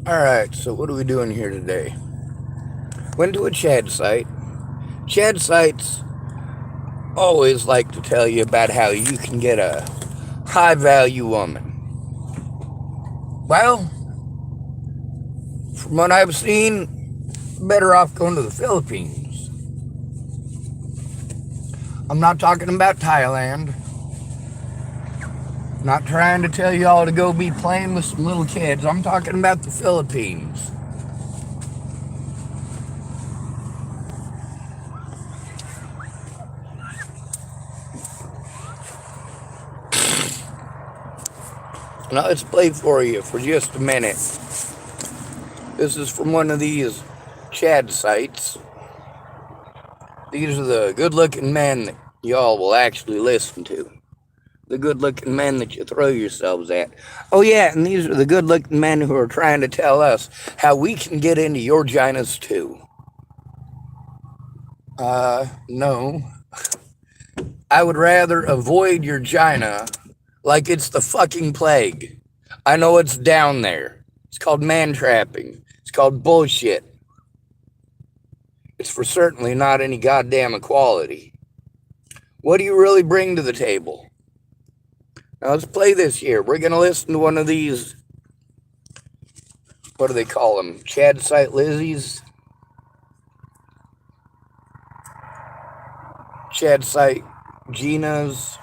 Alright, so what are we doing here today? Went to a Chad site. Chad sites always like to tell you about how you can get a high value woman. Well, from what I've seen, better off going to the Philippines. I'm not talking about Thailand. Not trying to tell you all to go be playing with some little kids. I'm talking about the Philippines. Now let's play for you for just a minute. This is from one of these Chad sites. These are the good-looking men that y'all will actually listen to. The good-looking men that you throw yourselves at. Oh yeah, and these are the good-looking men who are trying to tell us how we can get into your ginas too. No. I would rather avoid your gina like it's the fucking plague. I know it's down there. It's called man trapping. It's called bullshit. It's for certainly not any goddamn equality. What do you really bring to the table? Now let's play this here. We're going to listen to one of these, what do they call them? Chad site Lizzies? Chad site Gina's?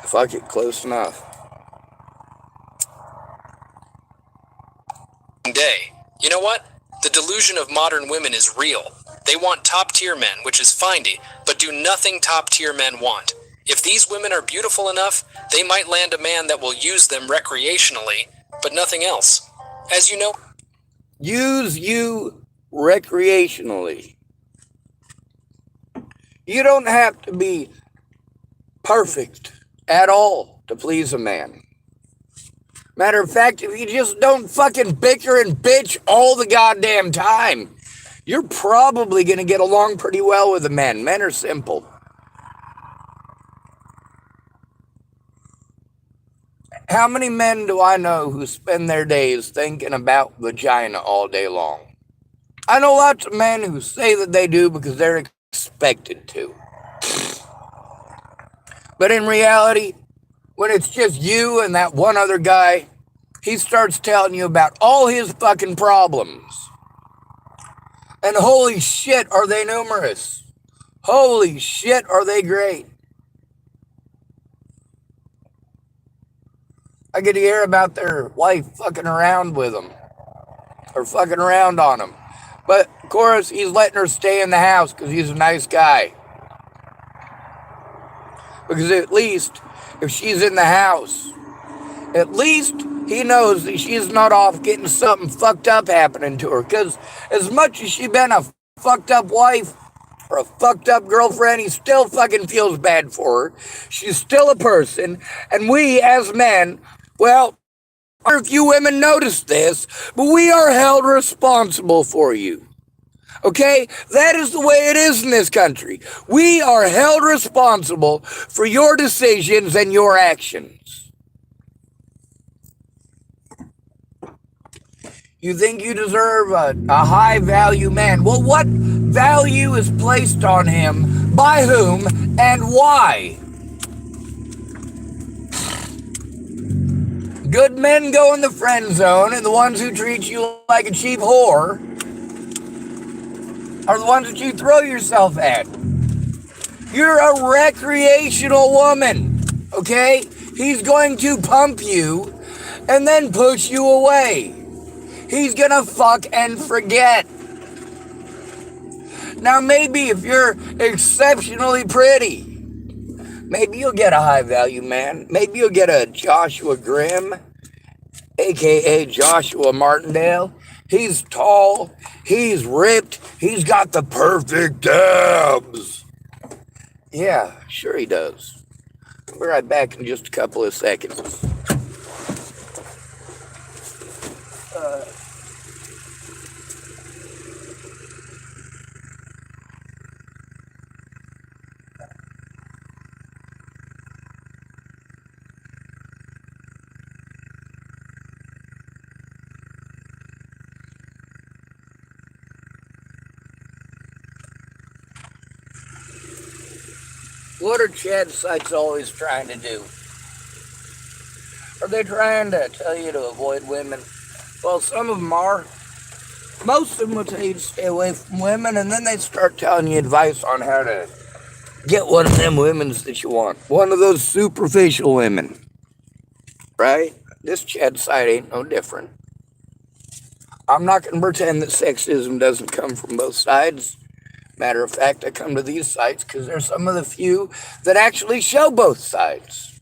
Fuck it, close enough. Day. You know what? The delusion of modern women is real. They want top-tier men, which is findy, but do nothing top-tier men want. If these women are beautiful enough, they might land a man that will use them recreationally, but nothing else. As you know, Use you recreationally. You don't have to be perfect at all to please a man. Matter of fact, if you just don't fucking bicker and bitch all the goddamn time, you're probably going to get along pretty well with a man. Men are simple. How many men do I know who spend their days thinking about vagina all day long? I know lots of men who say that they do because they're expected to. But in reality, when it's just you and that one other guy, he starts telling you about all his fucking problems. And holy shit, are they numerous. Holy shit, are they great. I get to hear about their wife fucking around with them. Or fucking around on them. But, of course, he's letting her stay in the house because he's a nice guy. Because at least, if she's in the house, at least he knows that she's not off getting something fucked up happening to her. Because as much as she's been a fucked up wife or a fucked up girlfriend, he still fucking feels bad for her. She's still a person. And we, as men, well, I don't know if you women notice this, but we are held responsible for you. Okay? That is the way it is in this country. We are held responsible for your decisions and your actions. You think you deserve a high value man. Well, what value is placed on him, by whom, and why? Good men go in the friend zone, and the ones who treat you like a cheap whore are the ones that you throw yourself at. You're a recreational woman, okay? He's going to pump you and then push you away. He's gonna fuck and forget. Now maybe if you're exceptionally pretty, maybe you'll get a high value man. Maybe you'll get a Joshua Grimm, aka Joshua Martindale. He's tall, he's ripped, he's got the perfect abs. Yeah, sure he does. We'll be right back in just a couple of seconds. What are Chad sites always trying to do? Are they trying to tell you to avoid women? Well, some of them are. Most of them will tell you to stay away from women, and then they start telling you advice on how to get one of them women's that you want. One of those superficial women. Right? This Chad site ain't no different. I'm not going to pretend that sexism doesn't come from both sides. Matter of fact, I come to these sites because they're some of the few that actually show both sides.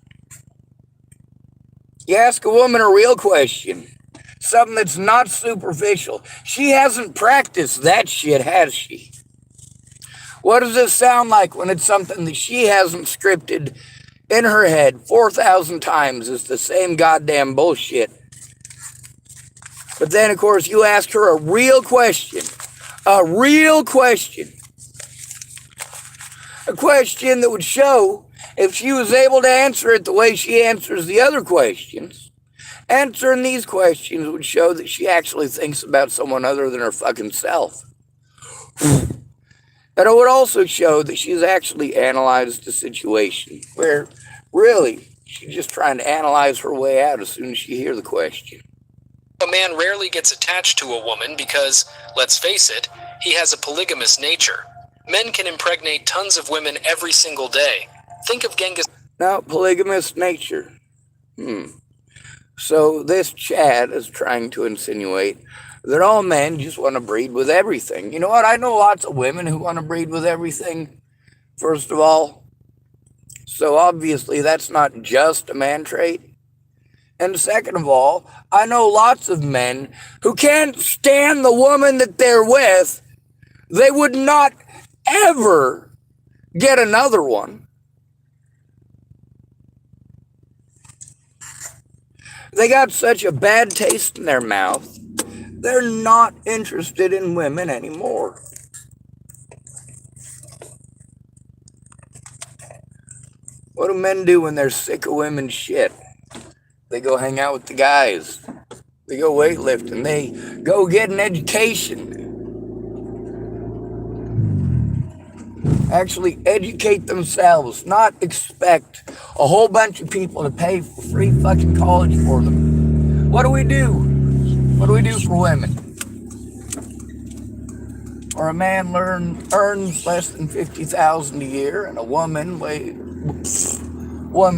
You ask a woman a real question, something that's not superficial. She hasn't practiced that shit, has she? What does it sound like when it's something that she hasn't scripted in her head 4,000 times? It's the same goddamn bullshit. But then, of course, you ask her a real question. A real question. A question that would show, if she was able to answer it the way she answers the other questions, answering these questions would show that she actually thinks about someone other than her fucking self. And it would also show that she's actually analyzed the situation, where really she's just trying to analyze her way out as soon as she hears the question. A man rarely gets attached to a woman because, let's face it, he has a polygamous nature. Men can impregnate tons of women every single day. Think of Genghis. Now, polygamous nature. So this Chad is trying to insinuate that all men just want to breed with everything. You know what? I know lots of women who want to breed with everything, first of all. So obviously that's not just a man trait. And second of all, I know lots of men who can't stand the woman that they're with. They would not ever get another one. They got such a bad taste in their mouth, they're not interested in women anymore. What do men do when they're sick of women's shit? They go hang out with the guys. They go weightlifting. They go get an education. Actually educate themselves, not expect a whole bunch of people to pay for free fucking college for them. What do we do? What do we do for women? Or a man earns less than $50,000 a year, and a woman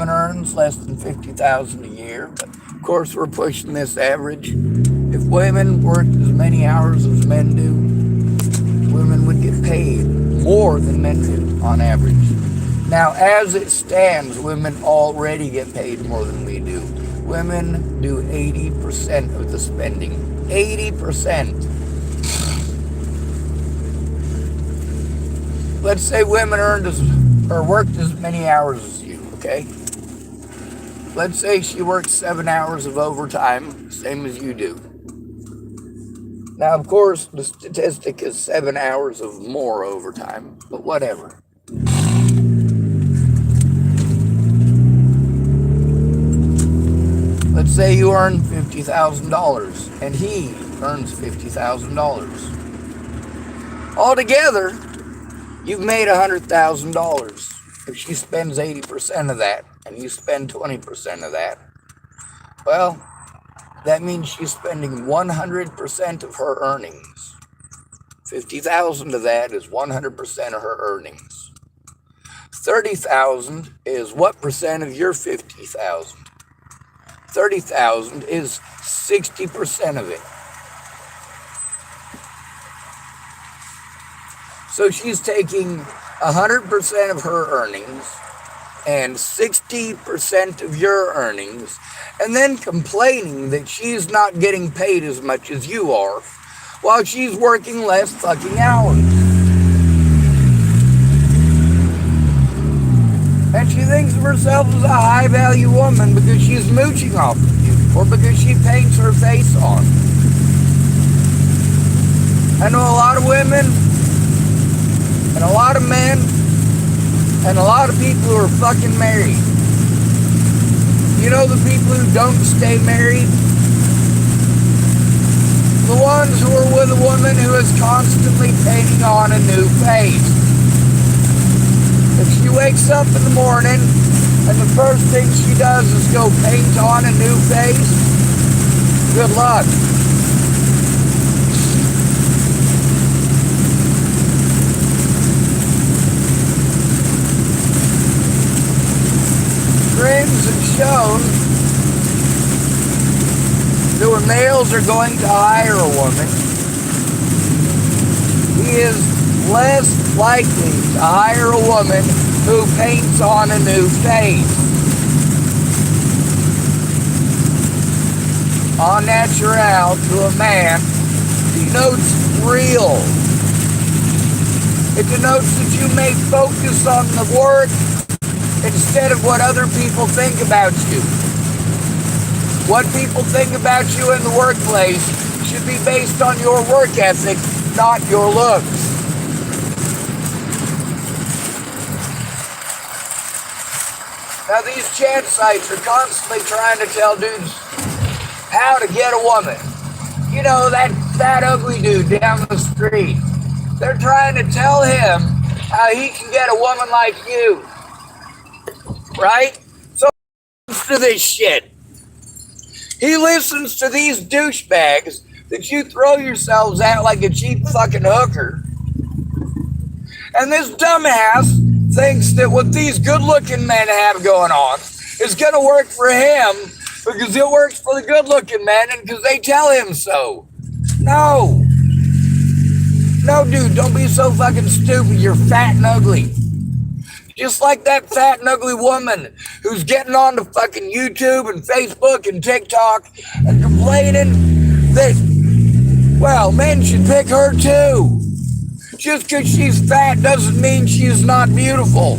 earns less than $50,000 a year. But of course, we're pushing this average. If women worked as many hours as men do, women would get paid more than men do on average. Now, as it stands, women already get paid more than we do. Women do 80% of the spending. 80%. Let's say women worked as many hours as you, okay? Let's say she works 7 hours of overtime, same as you do. Now, of course, the statistic is 7 hours of more overtime, but whatever. Let's say you earn $50,000 and he earns $50,000. Altogether, you've made $100,000. If she spends 80% of that and you spend 20% of that, well, that means she's spending 100% of her earnings. 50,000 of that is 100% of her earnings. 30,000 is what percent of your 50,000? 30,000 is 60% of it. So she's taking 100% of her earnings and 60% of your earnings, and then complaining that she's not getting paid as much as you are, while she's working less fucking hours. And she thinks of herself as a high-value woman because she's mooching off of you, or because she paints her face on. I know a lot of women, and a lot of men, and a lot of people who are fucking married. You know the people who don't stay married? The ones who are with a woman who is constantly painting on a new face. If she wakes up in the morning and the first thing she does is go paint on a new face, good luck. Friends have shown that when males are going to hire a woman, he is less likely to hire a woman who paints on a new face. Au naturel to a man denotes real. It denotes that you may focus on the work instead of what other people think about you. What people think about you in the workplace should be based on your work ethic, not your looks. Now these chat sites are constantly trying to tell dudes how to get a woman. You know, that fat ugly dude down the street. They're trying to tell him how he can get a woman like you. Right? So he listens to this shit. He listens to these douchebags that you throw yourselves at like a cheap fucking hooker. And this dumbass thinks that what these good-looking men have going on is going to work for him because it works for the good-looking men and because they tell him so. No. No, dude, don't be so fucking stupid. You're fat and ugly. Just like that fat and ugly woman who's getting on to fucking YouTube and Facebook and TikTok and complaining that, well, men should pick her too. Just because she's fat doesn't mean she's not beautiful.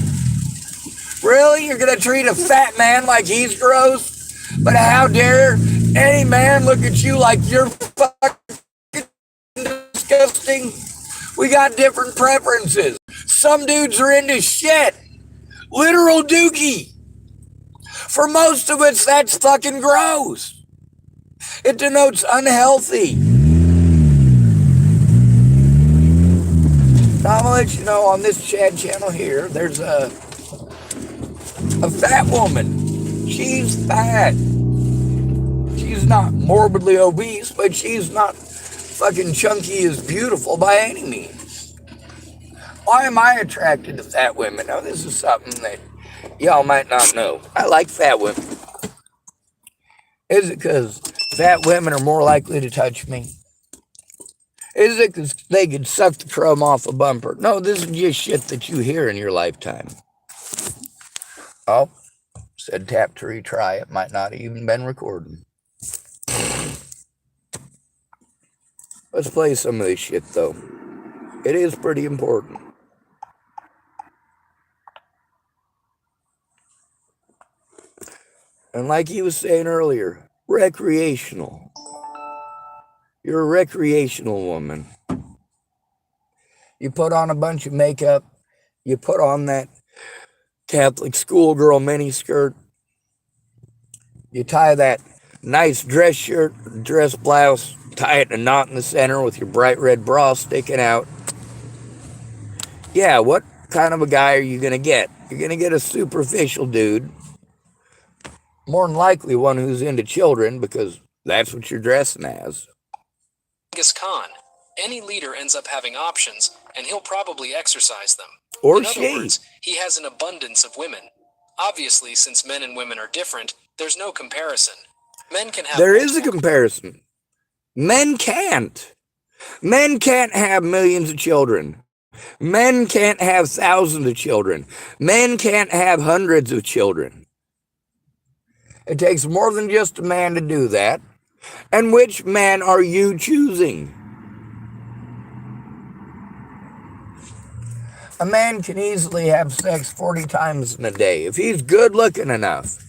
Really? You're going to treat a fat man like he's gross? But how dare any man look at you like you're fucking disgusting? We got different preferences. Some dudes are into shit. Literal dookie. For most of us, that's fucking gross. It denotes unhealthy. Now, I'm going to let you know on this Chad channel here, there's a fat woman. She's fat. She's not morbidly obese, but she's not fucking chunky as beautiful by any means. Why am I attracted to fat women? Now, this is something that y'all might not know. I like fat women. Is it because fat women are more likely to touch me? Is it because they could suck the chrome off a bumper? No, this is just shit that you hear in your lifetime. Oh, said tap to retry. It might not have even been recording. Let's play some of this shit, though. It is pretty important. And like he was saying earlier, recreational. You're a recreational woman. You put on a bunch of makeup. You put on that Catholic schoolgirl miniskirt. You tie that nice dress shirt, dress blouse, tie it in a knot in the center with your bright red bra sticking out. Yeah, what kind of a guy are you going to get? You're going to get a superficial dude. More than likely one who's into children because that's what you're dressing as. Genghis Khan. Any leader ends up having options, and he'll probably exercise them. Or In she. other words, he has an abundance of women. Obviously, since men and women are different, there's no comparison. Men can have... There is a comparison. Men can't. Men can't have millions of children. Men can't have thousands of children. Men can't have hundreds of children. It takes more than just a man to do that. And which man are you choosing? A man can easily have sex 40 times in a day. If he's good looking enough,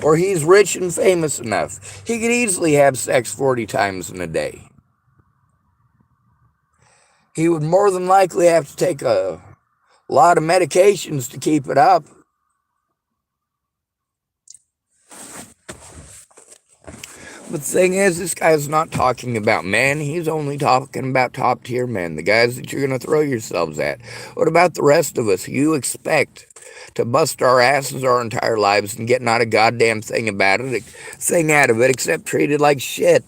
or he's rich and famous enough, he could easily have sex 40 times in a day. He would more than likely have to take a lot of medications to keep it up. The thing is, this guy's not talking about men. He's only talking about top tier men, the guys that you're going to throw yourselves at. What about the rest of us? You expect to bust our asses our entire lives and get not a goddamn thing out of it, except treated like shit.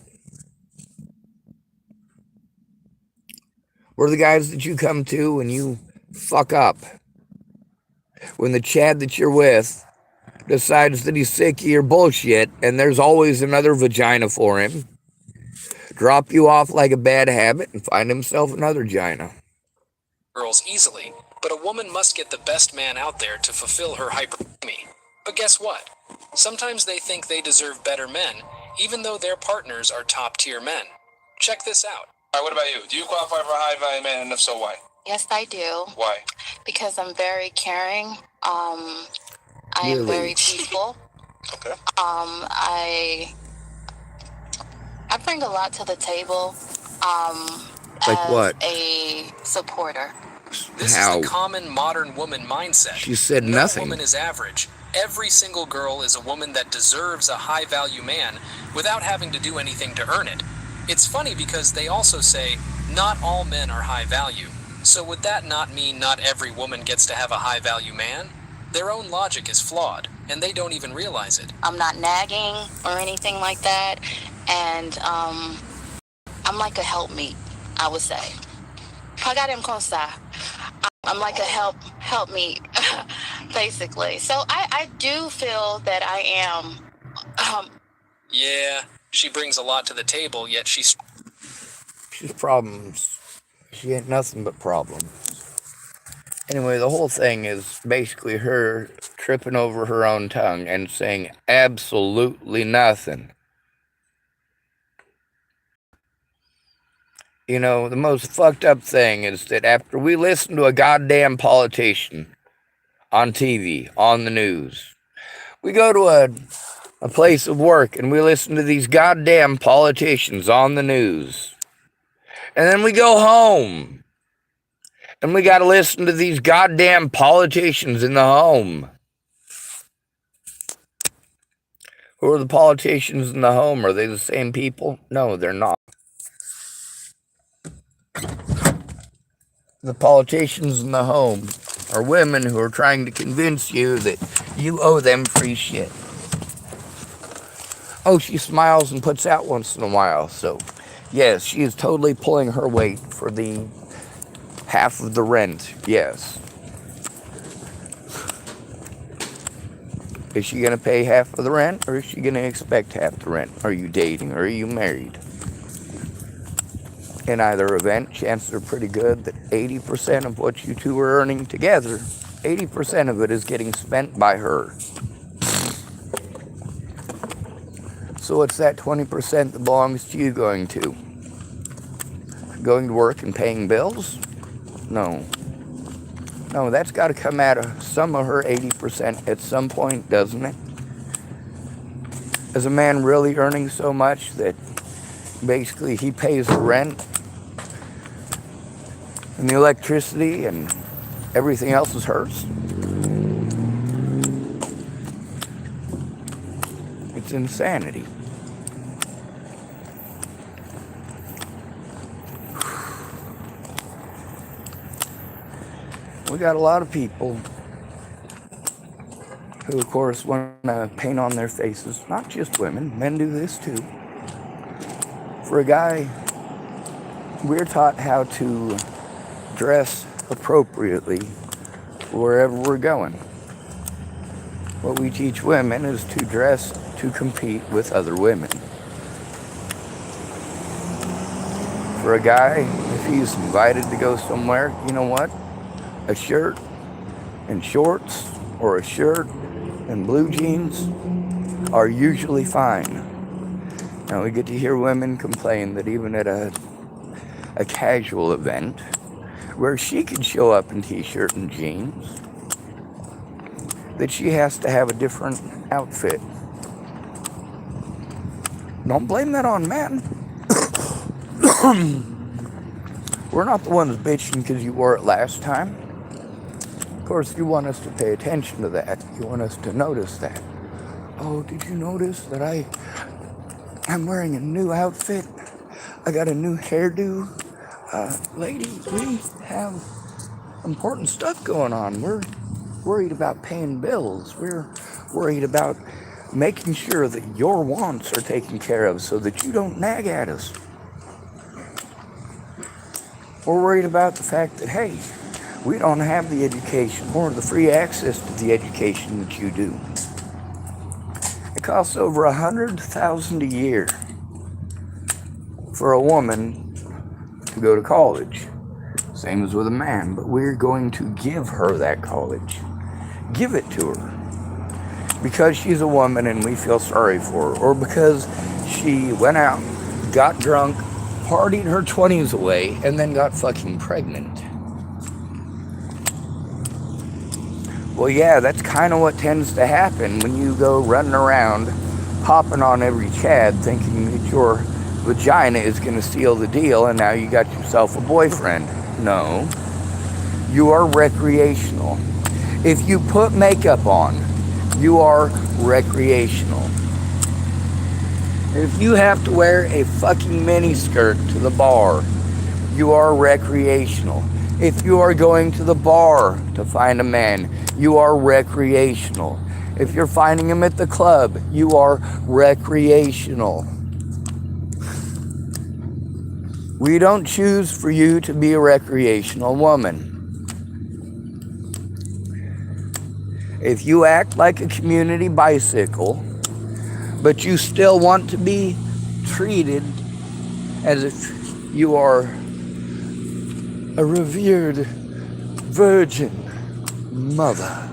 We're the guys that you come to when you fuck up. When the Chad that you're with decides that he's sick of your bullshit and there's always another vagina for him, drop you off like a bad habit and find himself another gina. Girls easily, but a woman must get the best man out there to fulfill her hypergamy. But guess what? Sometimes they think they deserve better men, even though their partners are top-tier men. Check this out. All right, what about you? Do you qualify for a high-value man, and if so, why? Yes, I do. Why? Because I'm very caring. I am very peaceful. Okay. I bring a lot to the table. Like as what? A supporter. This is the common modern woman mindset. She said No nothing. woman is average. Every single girl is a woman that deserves a high-value man without having to do anything to earn it. It's funny because they also say, not all men are high value. So would that not mean not every woman gets to have a high-value man? Their own logic is flawed, and they don't even realize it. I'm not nagging or anything like that, and I'm like a helpmeet, I would say. Pagarem cosa. I'm like a helpmeet, basically. So I do feel that I am. Yeah, she brings a lot to the table, yet she's problems. She ain't nothing but problems. Anyway, the whole thing is basically her tripping over her own tongue and saying absolutely nothing. You know, the most fucked up thing is that after we listen to a goddamn politician on TV, on the news, we go to a place of work and we listen to these goddamn politicians on the news. And then we go home and we got to listen to these goddamn politicians in the home. Who are the politicians in the home? Are they the same people? No, they're not. The politicians in the home are women who are trying to convince you that you owe them free shit. Oh, she smiles and puts out once in a while, so yes, she is totally pulling her weight for the half of the rent, yes. Is she going to pay half of the rent, or is she going to expect half the rent? Are you dating, or are you married? In either event, chances are pretty good that 80% of what you two are earning together, 80% of it is getting spent by her. So what's that 20% that belongs to you going to? Going to work and paying bills? No. No, that's got to come out of some of her 80% at some point, doesn't it? Is a man really earning so much that basically he pays the rent and the electricity and everything else is hers? It's insanity. We got a lot of people who, of course, want to paint on their faces. Not just women. Men do this too. For a guy, we're taught how to dress appropriately wherever we're going. What we teach women is to dress to compete with other women. For a guy, if he's invited to go somewhere, you know what? A shirt and shorts or a shirt and blue jeans are usually fine. Now we get to hear women complain that even at a casual event where she could show up in t-shirt and jeans, that she has to have a different outfit. Don't blame that on men. We're not the ones bitching because you wore it last time. Of course, you want us to pay attention to that. You want us to notice that. Oh, did you notice that I I'm wearing a new outfit. I got a new hairdo. Lady, we have important stuff going on. We're worried about paying bills. We're worried about making sure that your wants are taken care of so that you don't nag at us. We're worried about the fact that, hey, we don't have the education or the free access to the education that you do. It costs over $100,000 a year for a woman to go to college. Same as with a man, but we're going to give her that college. Give it to her. Because she's a woman and we feel sorry for her, or because she went out, got drunk, partied her 20s away, and then got fucking pregnant. Well, yeah, that's kind of what tends to happen when you go running around, popping on every Chad, thinking that your vagina is going to seal the deal, and now you got yourself a boyfriend. No, you are recreational. If you put makeup on, you are recreational. If you have to wear a fucking miniskirt to the bar, you are recreational. If you are going to the bar to find a man, you are recreational. If you're finding him at the club, you are recreational. We don't choose for you to be a recreational woman. If you act like a community bicycle, but you still want to be treated as if you are a revered virgin mother.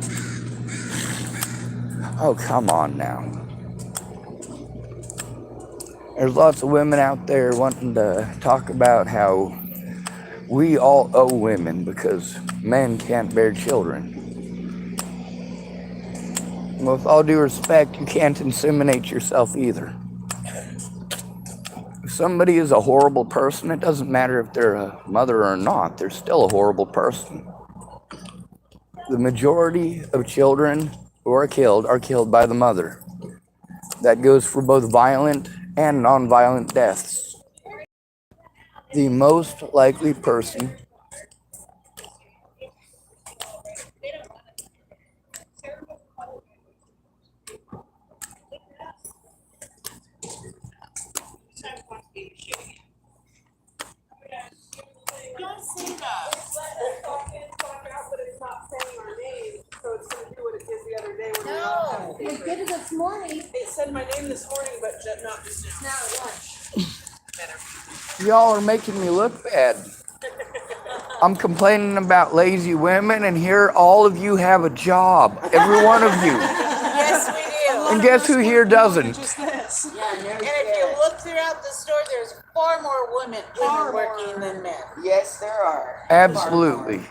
Oh, come on now. There's lots of women out there wanting to talk about how we all owe women because men can't bear children. With all due respect, you can't inseminate yourself either. If somebody is a horrible person, it doesn't matter if they're a mother or not, they're still a horrible person. The majority of children who are killed by the mother. That goes for both violent and non-violent deaths. The most likely person No, we did it this morning. It said my name this morning, but not just now. Now at lunch. Y'all are making me look bad. I'm complaining about lazy women, and here all of you have a job. Every one of you. Yes, we do. And guess who here doesn't? And if you look throughout the store, there's far more women working than men. Yes, there are. Absolutely.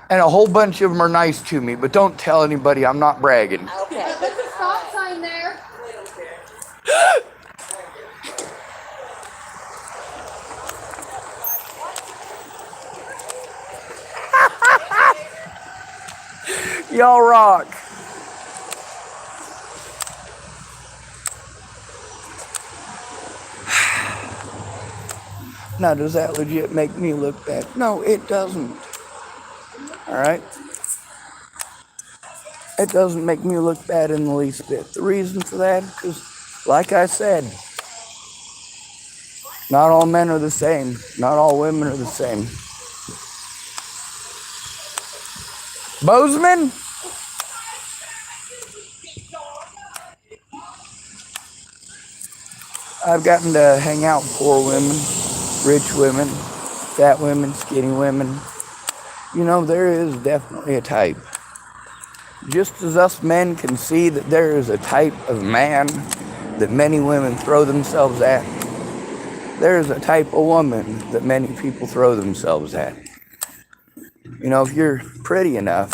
And a whole bunch of them are nice to me, but don't tell anybody, I'm not bragging. Okay. Put the stop sign there. Y'all rock. Now, does that legit make me look bad? No, it doesn't. All right? It doesn't make me look bad in the least bit. The reason for that is because, like I said, not all men are the same. Not all women are the same. Bozeman? I've gotten to hang out with poor women, rich women, fat women, skinny women. You know, there is definitely a type. Just as us men can see that there is a type of man that many women throw themselves at, there is a type of woman that many people throw themselves at. You know, if you're pretty enough,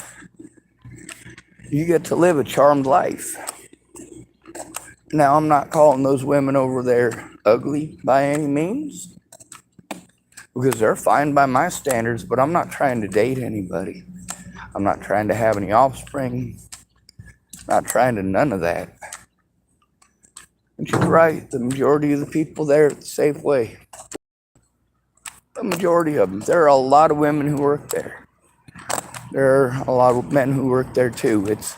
you get to live a charmed life. Now, I'm not calling those women over there ugly by any means, because they're fine by my standards, but I'm not trying to date anybody. I'm not trying to have any offspring. Not trying to none of that. And she's right. The majority of the people there at the Safeway, the majority of them, there are a lot of women who work there. There are a lot of men who work there too. It's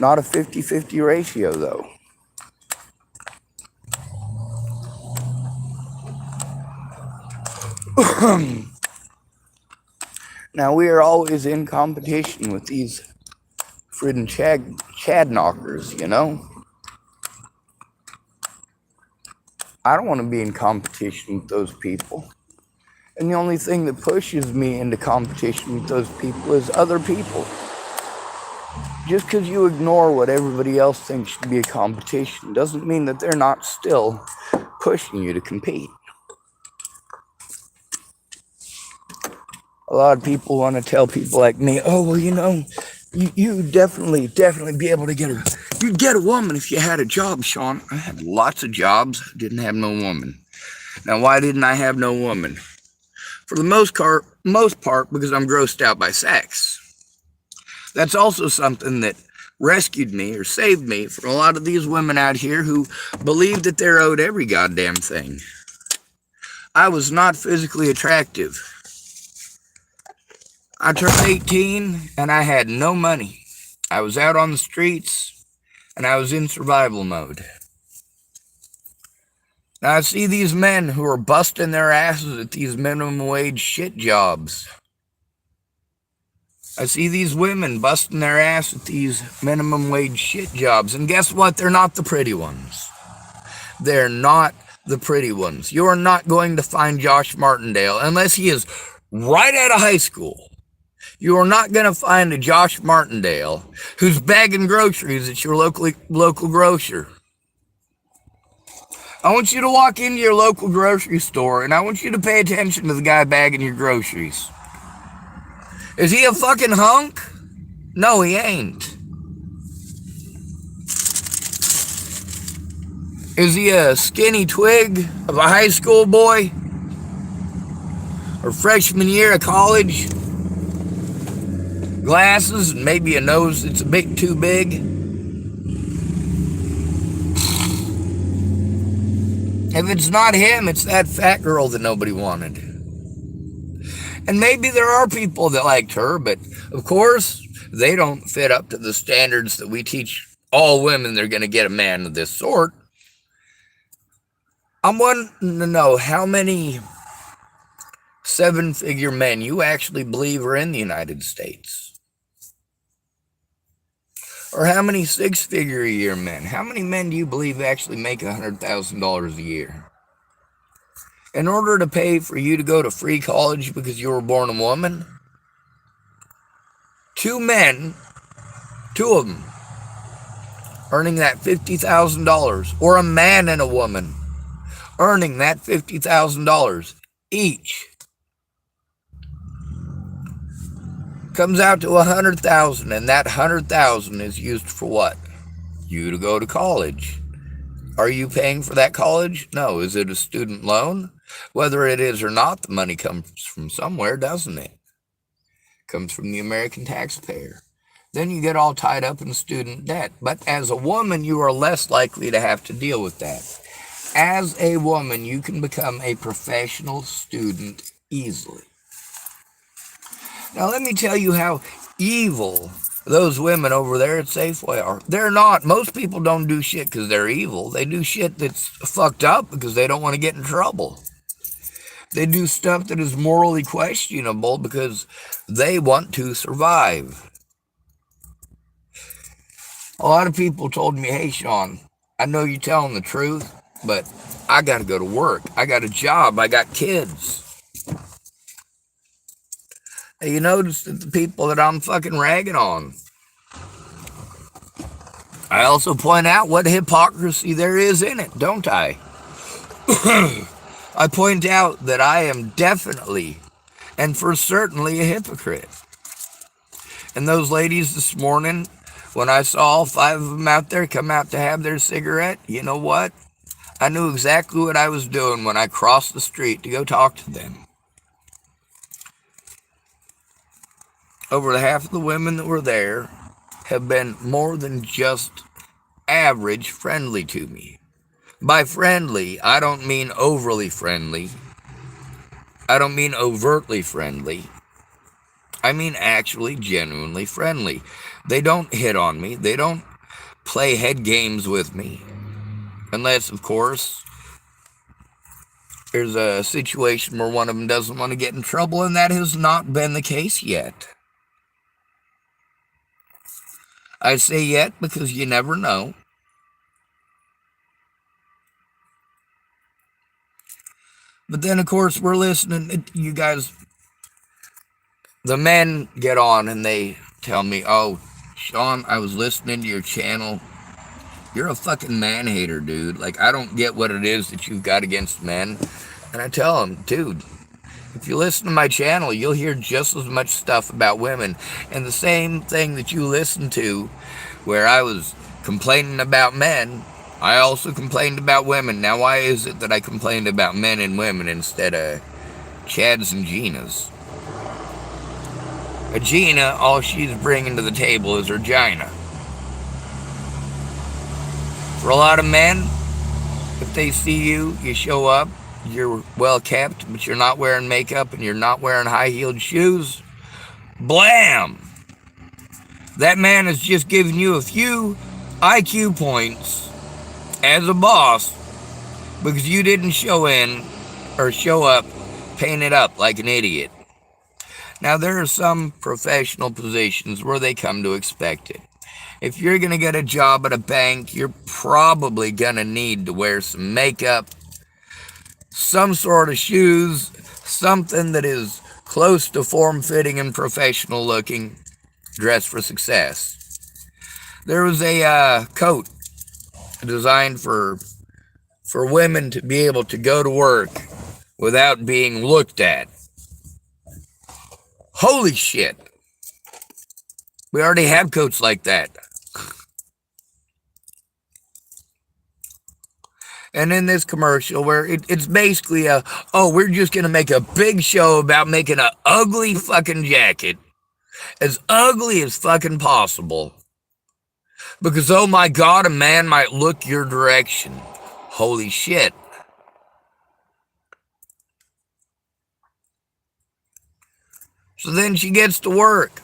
not a 50-50 ratio though. Now we are always in competition with these friggin' Chad knockers, you know? I don't want to be in competition with those people. And the only thing that pushes me into competition with those people is other people. Just because you ignore what everybody else thinks should be a competition doesn't mean that they're not still pushing you to compete. A lot of people want to tell people like me, oh, well, you know, you definitely be able to get you'd get a woman if you had a job, Sean. I had lots of jobs, didn't have no woman. Now, why didn't I have no woman? For the most part, because I'm grossed out by sex. That's also something that rescued me or saved me from a lot of these women out here who believe that they're owed every goddamn thing. I was not physically attractive. I turned 18 and I had no money. I was out on the streets and I was in survival mode. Now I see these men who are busting their asses at these minimum wage shit jobs. I see these women busting their ass at these minimum wage shit jobs. And guess what? They're not the pretty ones. They're not the pretty ones. You're not going to find Josh Martindale unless he is right out of high school. You are not going to find a Josh Martindale who's bagging groceries at your local grocer. I want you to walk into your local grocery store and I want you to pay attention to the guy bagging your groceries. Is he a fucking hunk? No, he ain't. Is he a skinny twig of a high school boy? Or freshman year of college? Glasses and maybe a nose that's a bit too big? If it's not him, it's that fat girl that nobody wanted. And maybe there are people that liked her, but of course, they don't fit up to the standards that we teach all women they're going to get a man of this sort. I'm wanting to know how many seven-figure men you actually believe are in the United States. Or how many six-figure a year men? How many men do you believe actually make $100,000 a year? In order to pay for you to go to free college because you were born a woman, two of them, earning that $50,000, or a man and a woman earning that $50,000 each, comes out to $100,000, and that $100,000 is used for what? You to go to college. Are you paying for that college? No. Is it a student loan? Whether it is or not, the money comes from somewhere, doesn't it? Comes from the American taxpayer. Then you get all tied up in student debt. But as a woman, you are less likely to have to deal with that. As a woman, you can become a professional student easily. Now, let me tell you how evil those women over there at Safeway are. They're not. Most people don't do shit because they're evil. They do shit that's fucked up because they don't want to get in trouble. They do stuff that is morally questionable because they want to survive. A lot of people told me, hey, Sean, I know you're telling the truth, but I got to go to work. I got a job. I got kids. And you notice that the people that I'm fucking ragging on, I also point out what hypocrisy there is in it, don't I? I point out that I am definitely and for certainly a hypocrite. And those ladies this morning, when I saw all 5 of them out there come out to have their cigarette, you know what? I knew exactly what I was doing when I crossed the street to go talk to them. Over half of the women that were there have been more than just average friendly to me. By friendly, I don't mean overly friendly. I don't mean overtly friendly. I mean actually genuinely friendly. They don't hit on me. They don't play head games with me. Unless, of course, there's a situation where one of them doesn't want to get in trouble, and that has not been the case yet. I say yet because you never know. But then, of course, we're listening. You guys, the men get on and they tell me, oh, Sean, I was listening to your channel. You're a fucking man-hater, dude. Like, I don't get what it is that you've got against men. And I tell them, dude, if you listen to my channel, you'll hear just as much stuff about women. And the same thing that you listen to, where I was complaining about men, I also complained about women. Now, why is it that I complained about men and women instead of Chads and Ginas? A Gina, all she's bringing to the table is her Gina. For a lot of men, if they see you, you show up, you're well kept, but you're not wearing makeup and you're not wearing high-heeled shoes, blam! That man is just giving you a few IQ points as a boss because you didn't show up painted up like an idiot. Now, there are some professional positions where they come to expect it. If you're going to get a job at a bank, you're probably going to need to wear some makeup, some sort of shoes, something that is close to form-fitting and professional looking, dress for success. There was a coat designed for women to be able to go to work without being looked at. Holy shit. We already have coats like that. And in this commercial where it's basically we're just going to make a big show about making an ugly fucking jacket as ugly as fucking possible. Because, oh my God, a man might look your direction. Holy shit. So then she gets to work.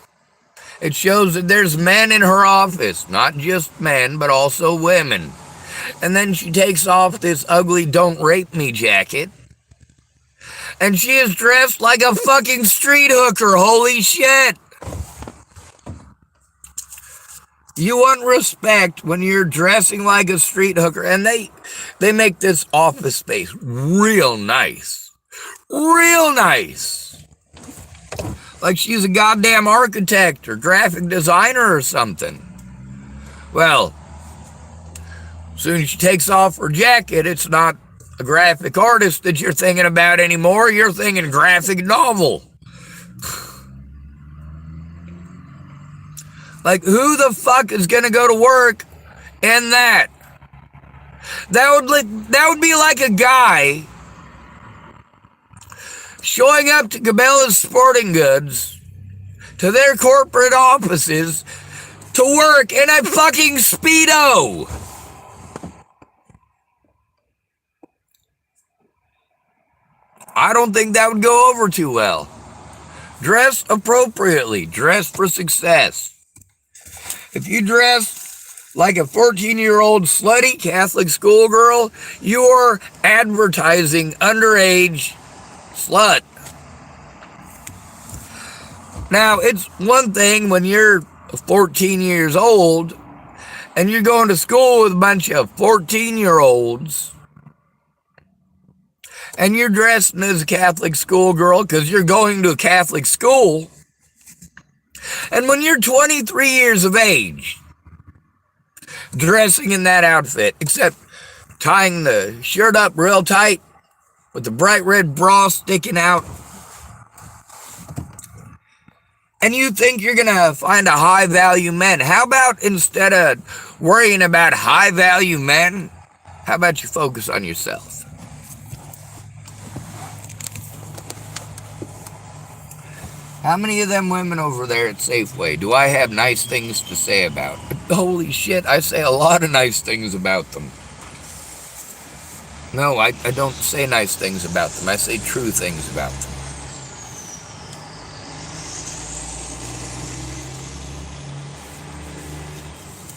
It shows that there's men in her office, not just men, but also women. And then she takes off this ugly "Don't Rape Me" jacket. And she is dressed like a fucking street hooker. Holy shit. You want respect when you're dressing like a street hooker. And they make this office space real nice. Real nice. Like she's a goddamn architect or graphic designer or something. Well, as soon as she takes off her jacket, it's not a graphic artist that you're thinking about anymore. You're thinking graphic novel. Like, who the fuck is going to go to work in that? That would be like a guy showing up to Cabela's Sporting Goods, to their corporate offices, to work in a fucking Speedo. I don't think that would go over too well. Dress appropriately. Dress for success. If you dress like a 14-year-old slutty Catholic schoolgirl, you're advertising underage slut. Now, it's one thing when you're 14 years old and you're going to school with a bunch of 14-year-olds and you're dressing as a Catholic schoolgirl because you're going to a Catholic school. And when you're 23 years of age, dressing in that outfit, except tying the shirt up real tight with the bright red bra sticking out, and you think you're going to find a high-value man, how about instead of worrying about high-value men, how about you focus on yourself? How many of them women over there at Safeway do I have nice things to say about? Holy shit, I say a lot of nice things about them. No, I don't say nice things about them. I say true things about them.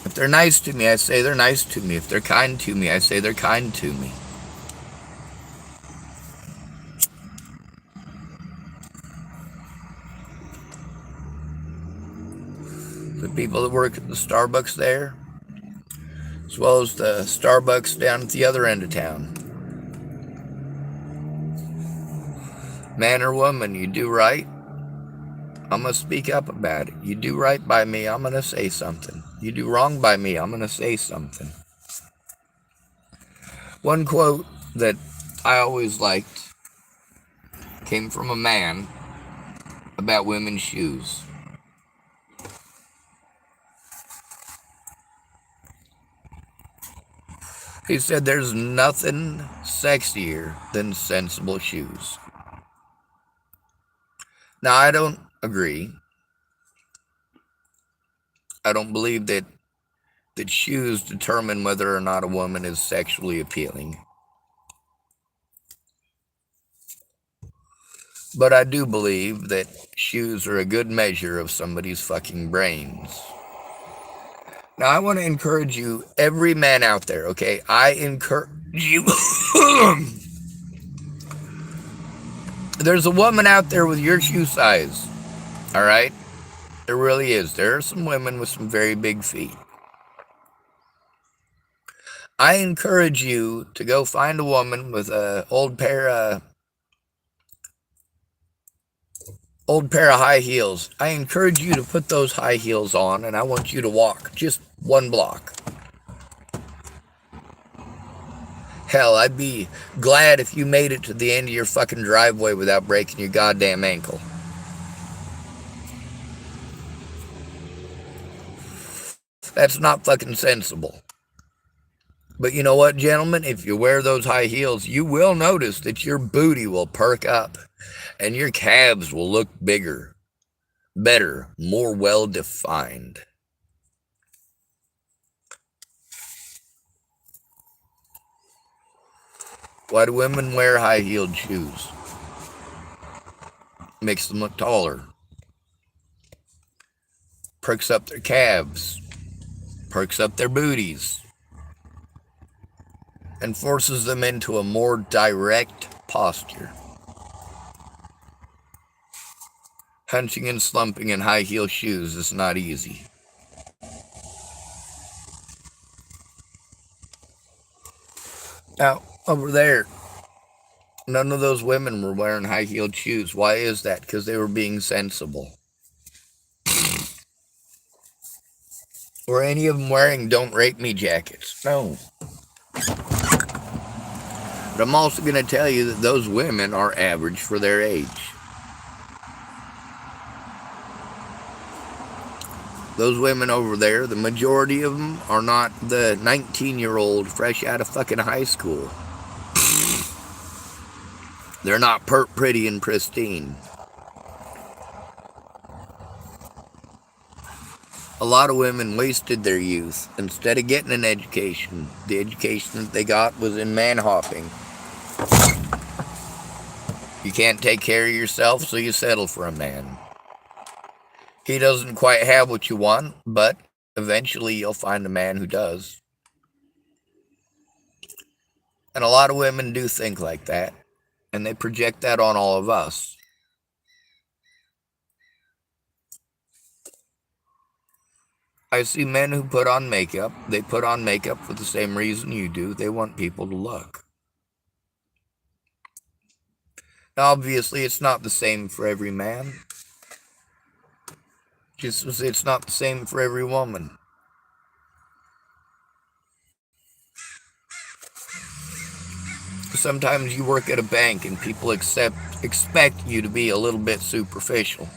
If they're nice to me, I say they're nice to me. If they're kind to me, I say they're kind to me. The people that work at the Starbucks there, as well as the Starbucks down at the other end of town. Man or woman, you do right, I'm going to speak up about it. You do right by me, I'm going to say something. You do wrong by me, I'm going to say something. One quote that I always liked came from a man about women's shoes. He said, "There's nothing sexier than sensible shoes." Now, I don't agree. I don't believe that shoes determine whether or not a woman is sexually appealing. But I do believe that shoes are a good measure of somebody's fucking brains. Now, I want to encourage you, every man out there, okay? I encourage you. There's a woman out there with your shoe size, all right? There really is. There are some women with some very big feet. I encourage you to go find a woman with an old pair of high heels. I encourage you to put those high heels on, and I want you to walk just one block. Hell, I'd be glad if you made it to the end of your fucking driveway without breaking your goddamn ankle. That's not fucking sensible. But you know what, gentlemen? If you wear those high heels, you will notice that your booty will perk up and your calves will look bigger, better, more well-defined. Why do women wear high-heeled shoes? Makes them look taller. Perks up their calves. Perks up their booties. And forces them into a more direct posture. Hunching and slumping in high-heel shoes is not easy. Now, over there, none of those women were wearing high-heeled shoes. Why is that? Because they were being sensible. Were any of them wearing "Don't Rape Me" jackets? No. But I'm also going to tell you that those women are average for their age. Those women over there, the majority of them are not the 19-year-old fresh out of fucking high school. They're not pert, pretty, and pristine. A lot of women wasted their youth. Instead of getting an education, the education that they got was in man hopping. You can't take care of yourself, so you settle for a man. He doesn't quite have what you want, but eventually you'll find a man who does. And a lot of women do think like that, and they project that on all of us. I see men who put on makeup. They put on makeup for the same reason you do. They want people to look. Now, obviously, it's not the same for every man. Just as it's not the same for every woman. Sometimes you work at a bank and people expect you to be a little bit superficial.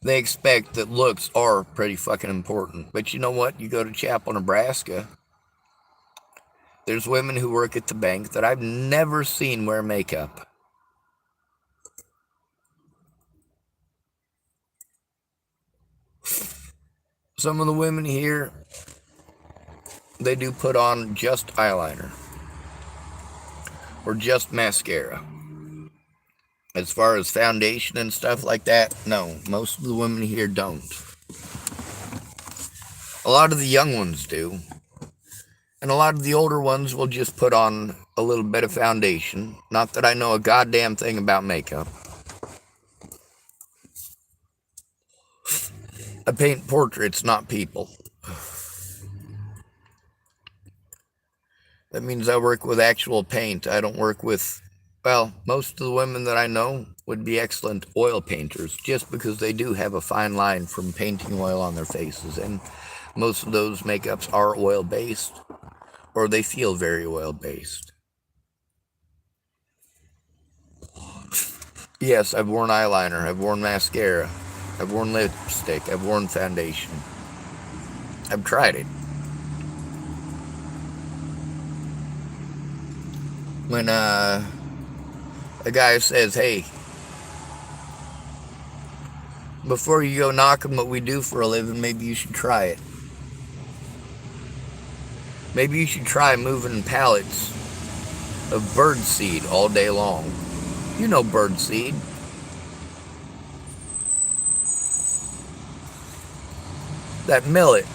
They expect that looks are pretty fucking important. But you know what? You go to Chapel, Nebraska, there's women who work at the bank that I've never seen wear makeup. Some of the women here they do put on just eyeliner or just mascara. As far as foundation and stuff like that, no, most of the women here don't. A lot of the young ones do. And a lot of the older ones will just put on a little bit of foundation. Not that I know a goddamn thing about makeup. I paint portraits, not people. That means I work with actual paint. I don't work with, well, most of the women that I know would be excellent oil painters, just because they do have a fine line from painting oil on their faces. And most of those makeups are oil-based, or they feel very oil-based. Yes, I've worn eyeliner, I've worn mascara, I've worn lipstick, I've worn foundation. I've tried it. When a guy says, hey, before you go knocking what we do for a living, maybe you should try it. Maybe you should try moving pallets of birdseed all day long. You know birdseed. That millet.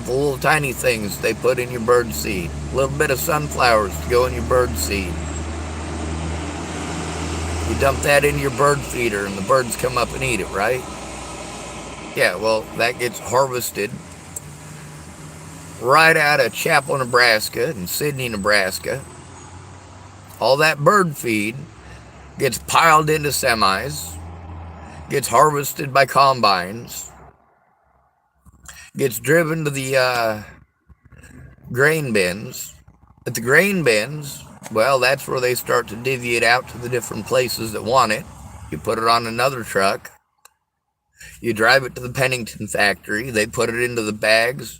The little tiny things they put in your birdseed. A little bit of sunflowers to go in your birdseed. You dump that in your bird feeder and the birds come up and eat it, right? Yeah, well, that gets harvested right out of Chapel, Nebraska and Sidney, Nebraska. All that bird feed gets piled into semis, gets harvested by combines, gets driven to the grain bins. At the grain bins, well, that's where they start to divvy it out to the different places that want it. You put it on another truck. You drive it to the Pennington factory. They put it into the bags.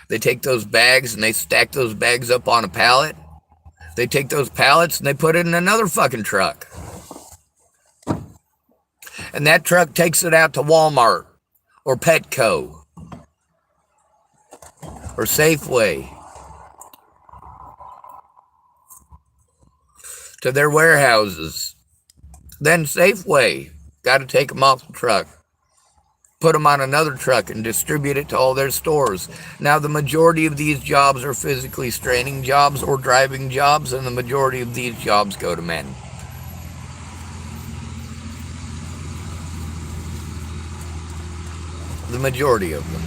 They take those bags and they stack those bags up on a pallet. They take those pallets and they put it in another fucking truck. And that truck takes it out to Walmart or Petco or Safeway, to their warehouses. Then Safeway got to take them off the truck, put them on another truck and distribute it to all their stores. Now, the majority of these jobs are physically straining jobs or driving jobs, and the majority of these jobs go to men. The majority of them.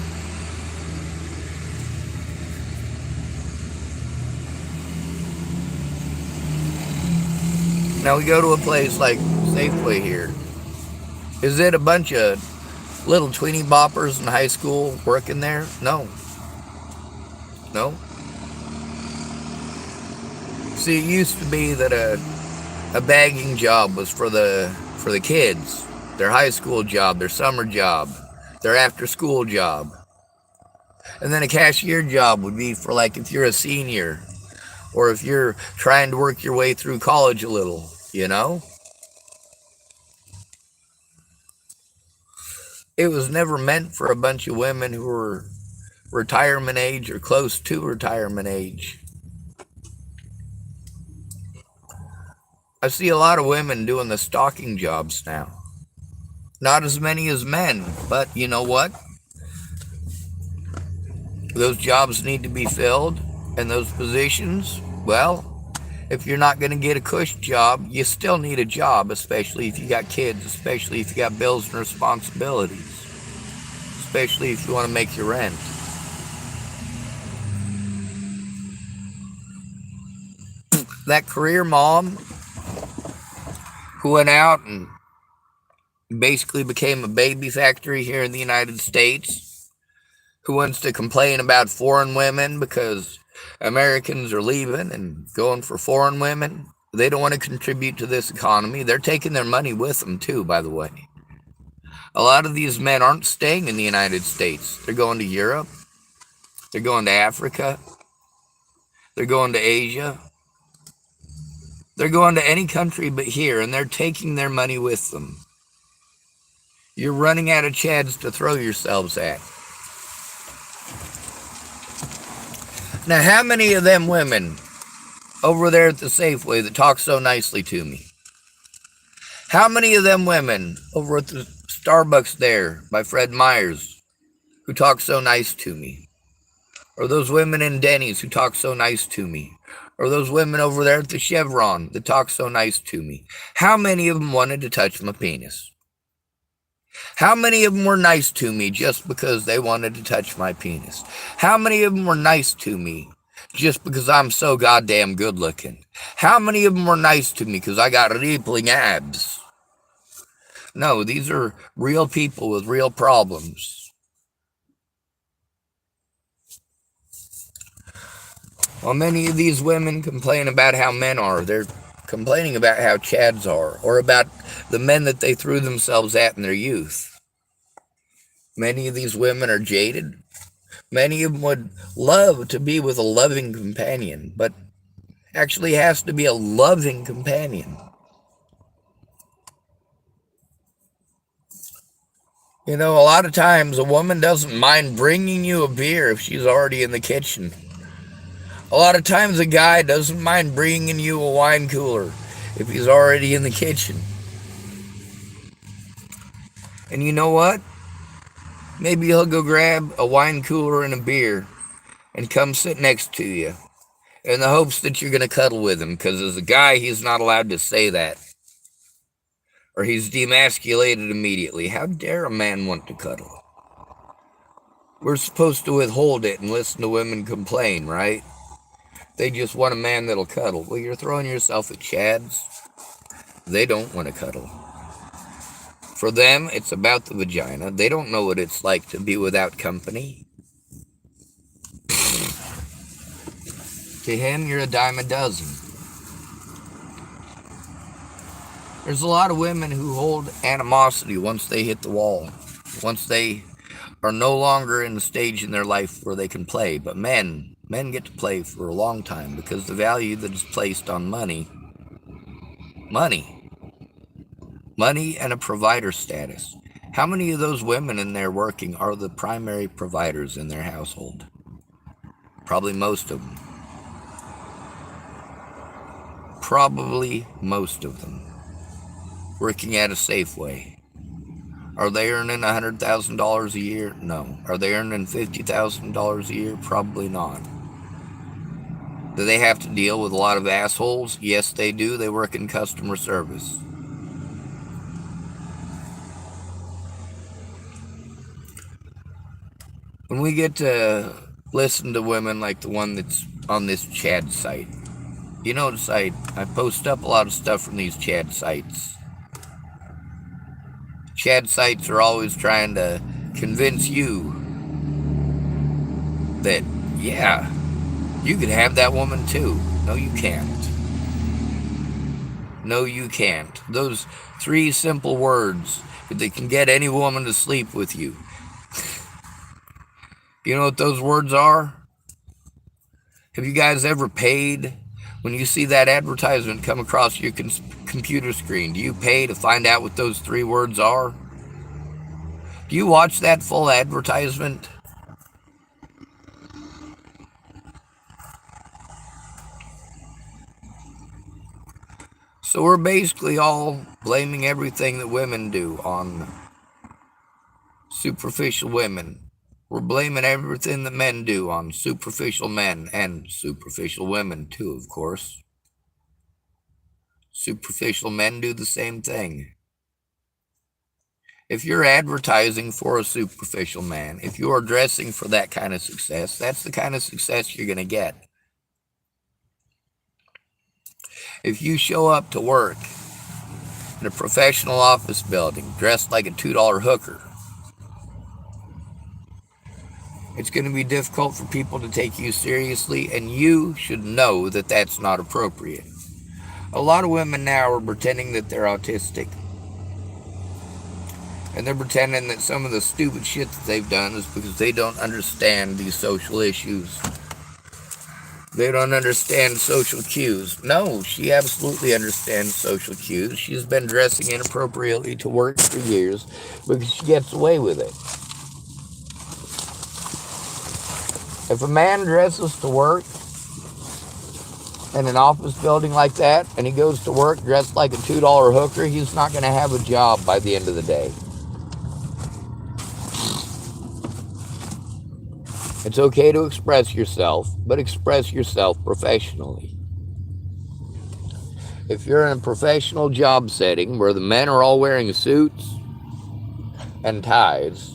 Now we go to a place like Safeway here. Is it a bunch of little tweeny boppers in high school working there? No. No. See, it used to be that a bagging job was for the kids. Their high school job, their summer job, their after school job. And then a cashier job would be for, like, if you're a senior or if you're trying to work your way through college a little, you know? It was never meant for a bunch of women who were retirement age or close to retirement age. I see a lot of women doing the stocking jobs now. Not as many as men, but you know what? Those jobs need to be filled, and those positions, well, if you're not going to get a cush job, you still need a job, especially if you got kids, especially if you got bills and responsibilities, especially if you want to make your rent. That career mom who went out and basically became a baby factory here in the United States, who wants to complain about foreign women because Americans are leaving and going for foreign women. They don't want to contribute to this economy. They're taking their money with them too, by the way. A lot of these men aren't staying in the United States. They're going to Europe. They're going to Africa. They're going to Asia. They're going to any country but here, and they're taking their money with them. You're running out of chads to throw yourselves at. Now, how many of them women over there at the Safeway that talk so nicely to me? How many of them women over at the Starbucks there by Fred Meyer's who talk so nice to me? Or those women in Denny's who talk so nice to me? Or those women over there at the Chevron that talk so nice to me? How many of them wanted to touch my penis? How many of them were nice to me just because they wanted to touch my penis? How many of them were nice to me just because I'm so goddamn good looking? How many of them were nice to me because I got rippling abs? No, these are real people with real problems. Well, many of these women complain about how men are. They're complaining about how Chads are, or about the men that they threw themselves at in their youth. Many of these women are jaded. Many of them would love to be with a loving companion, but actually has to be a loving companion. You know, a lot of times a woman doesn't mind bringing you a beer if she's already in the kitchen. A lot of times a guy doesn't mind bringing you a wine cooler if he's already in the kitchen. And you know what? Maybe he'll go grab a wine cooler and a beer and come sit next to you in the hopes that you're going to cuddle with him, because as a guy, he's not allowed to say that. Or he's demasculated immediately. How dare a man want to cuddle? We're supposed to withhold it and listen to women complain, right? They just want a man that'll cuddle. Well, you're throwing yourself at Chads. They don't want to cuddle. For them, it's about the vagina. They don't know what it's like to be without company. To him, you're a dime a dozen. There's a lot of women who hold animosity once they hit the wall. Once they are no longer in the stage in their life where they can play. But men get to play for a long time because the value that is placed on money and a provider status. How many of those women in there working are the primary providers in their household? Probably most of them. Probably most of them. Working at a Safeway. Are they earning $100,000 a year? No. Are they earning $50,000 a year? Probably not. Do they have to deal with a lot of assholes? Yes, they do. They work in customer service. When we get to listen to women like the one that's on this Chad site, you notice I post up a lot of stuff from these Chad sites. Chad sites are always trying to convince you that, yeah, you could have that woman too. No, you can't. No, you can't. Those 3 simple words, that they can get any woman to sleep with you. You know what those words are? Have you guys ever paid when you see that advertisement come across your computer screen? Do you pay to find out what those 3 words are? Do you watch that full advertisement? So we're basically all blaming everything that women do on superficial women. We're blaming everything that men do on superficial men and superficial women too, of course. Superficial men do the same thing. If you're advertising for a superficial man, if you're dressing for that kind of success, that's the kind of success you're going to get. If you show up to work in a professional office building dressed like a $2 hooker, it's going to be difficult for people to take you seriously, and you should know that that's not appropriate. A lot of women now are pretending that they're autistic. And they're pretending that some of the stupid shit that they've done is because they don't understand these social issues. They don't understand social cues. No, she absolutely understands social cues. She's been dressing inappropriately to work for years because she gets away with it. If a man dresses to work in an office building like that, and he goes to work dressed like a $2 hooker, he's not going to have a job by the end of the day. It's okay to express yourself, but express yourself professionally. If you're in a professional job setting where the men are all wearing suits and ties,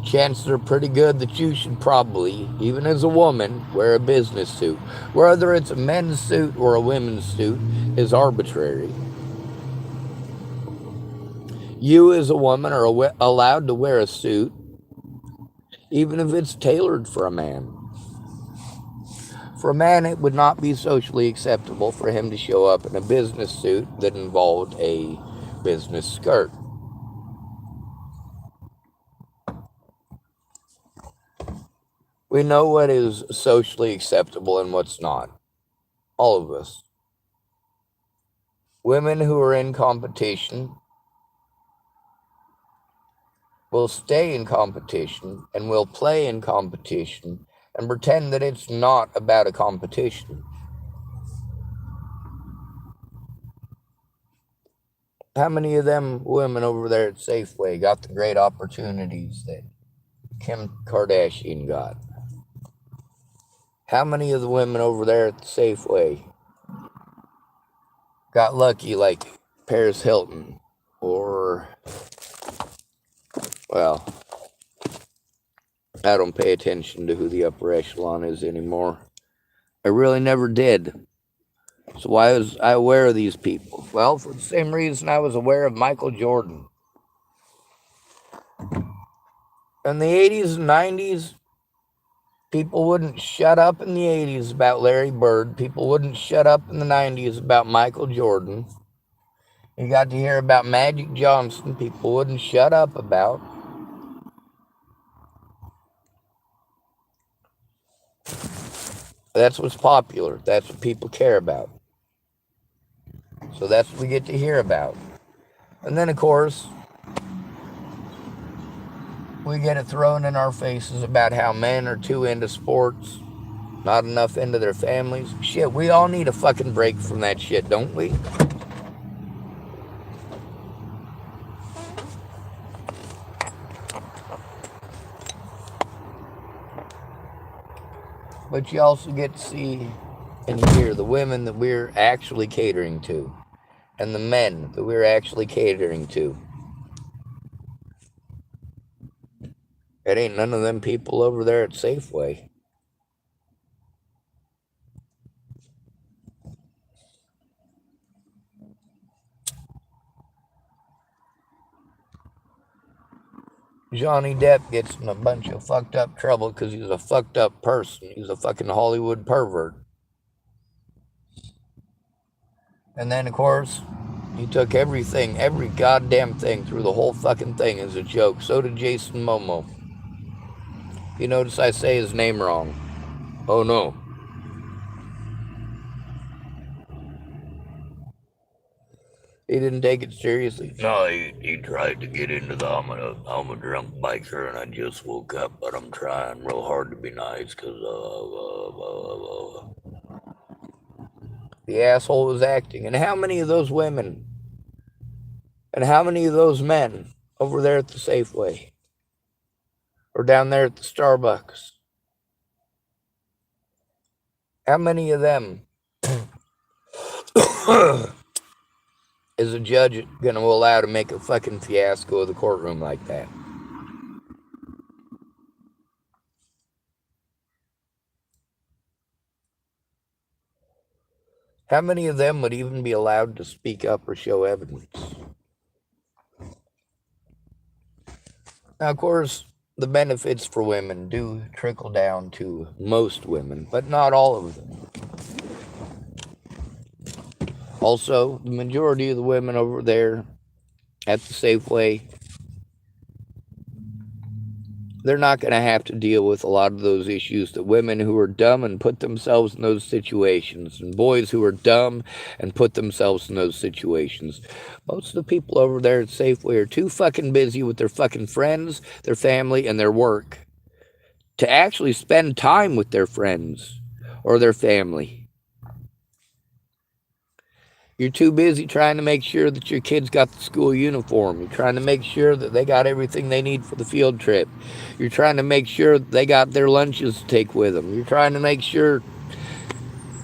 chances are pretty good that you should probably, even as a woman, wear a business suit. Whether it's a men's suit or a women's suit is arbitrary. You as a woman are allowed to wear a suit, even if it's tailored for a man. For a man, it would not be socially acceptable for him to show up in a business suit that involved a business skirt. We know what is socially acceptable and what's not. All of us. Women who are in competition will stay in competition and will play in competition and pretend that it's not about a competition. How many of them women over there at Safeway got the great opportunities that Kim Kardashian got? How many of the women over there at the Safeway got lucky like Paris Hilton? Or, well, I don't pay attention to who the upper echelon is anymore. I really never did. So why was I aware of these people? Well, for the same reason I was aware of Michael Jordan. In the 80s and 90s, people wouldn't shut up in the 80s about Larry Bird. People wouldn't shut up in the 90s about Michael Jordan. You got to hear about Magic Johnson. People wouldn't shut up about. That's what's popular. That's what people care about. So that's what we get to hear about. And then, of course, we get it thrown in our faces about how men are too into sports, not enough into their families. Shit, we all need a fucking break from that shit, don't we? But you also get to see and hear the women that we're actually catering to, and the men that we're actually catering to. It ain't none of them people over there at Safeway. Johnny Depp gets in a bunch of fucked up trouble because he's a fucked up person. He's a fucking Hollywood pervert. And then, of course, he took everything, every goddamn thing through the whole fucking thing as a joke. So did Jason Momoa. You notice I say his name wrong. Oh no. He didn't take it seriously. No, he tried to get into the I'm a drunk biker and I just woke up, but I'm trying real hard to be nice because the asshole was acting. And how many of those women and how many of those men over there at the Safeway or down there at the Starbucks? How many of them is a judge going to allow to make a fucking fiasco of the courtroom like that? How many of them would even be allowed to speak up or show evidence? Now, of course, the benefits for women do trickle down to most women, but not all of them. Also, the majority of the women over there at the Safeway, they're not going to have to deal with a lot of those issues that women who are dumb and put themselves in those situations, and boys who are dumb and put themselves in those situations. Most of the people over there at Safeway are too fucking busy with their fucking friends, their family, and their work to actually spend time with their friends or their family. You're too busy trying to make sure that your kids got the school uniform. You're trying to make sure that they got everything they need for the field trip. You're trying to make sure that they got their lunches to take with them. You're trying to make sure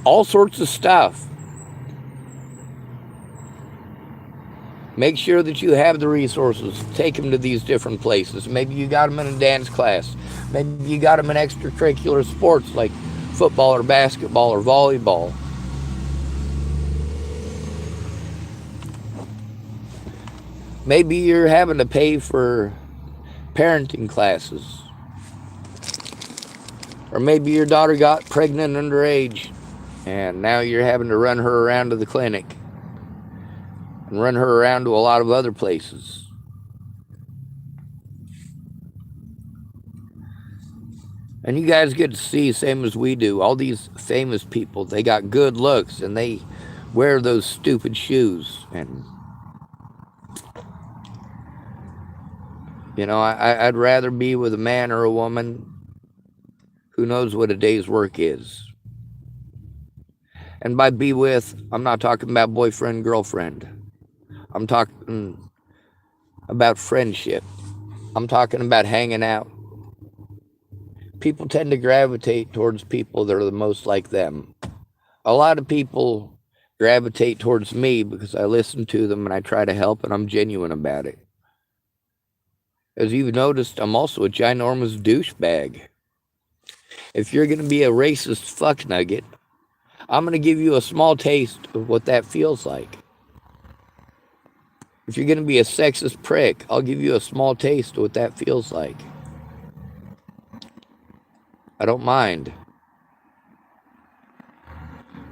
all sorts of stuff. Make sure that you have the resources to take them to these different places. Maybe you got them in a dance class. Maybe you got them in extracurricular sports like football or basketball or volleyball. Maybe you're having to pay for parenting classes. Or maybe your daughter got pregnant underage and now you're having to run her around to the clinic and run her around to a lot of other places. And you guys get to see, same as we do, all these famous people. They got good looks and they wear those stupid shoes. And you know, I'd rather be with a man or a woman who knows what a day's work is. And by be with, I'm not talking about boyfriend, girlfriend. I'm talking about friendship. I'm talking about hanging out. People tend to gravitate towards people that are the most like them. A lot of people gravitate towards me because I listen to them and I try to help and I'm genuine about it. As you've noticed, I'm also a ginormous douchebag. If you're going to be a racist fuck nugget, I'm going to give you a small taste of what that feels like. If you're going to be a sexist prick, I'll give you a small taste of what that feels like. I don't mind.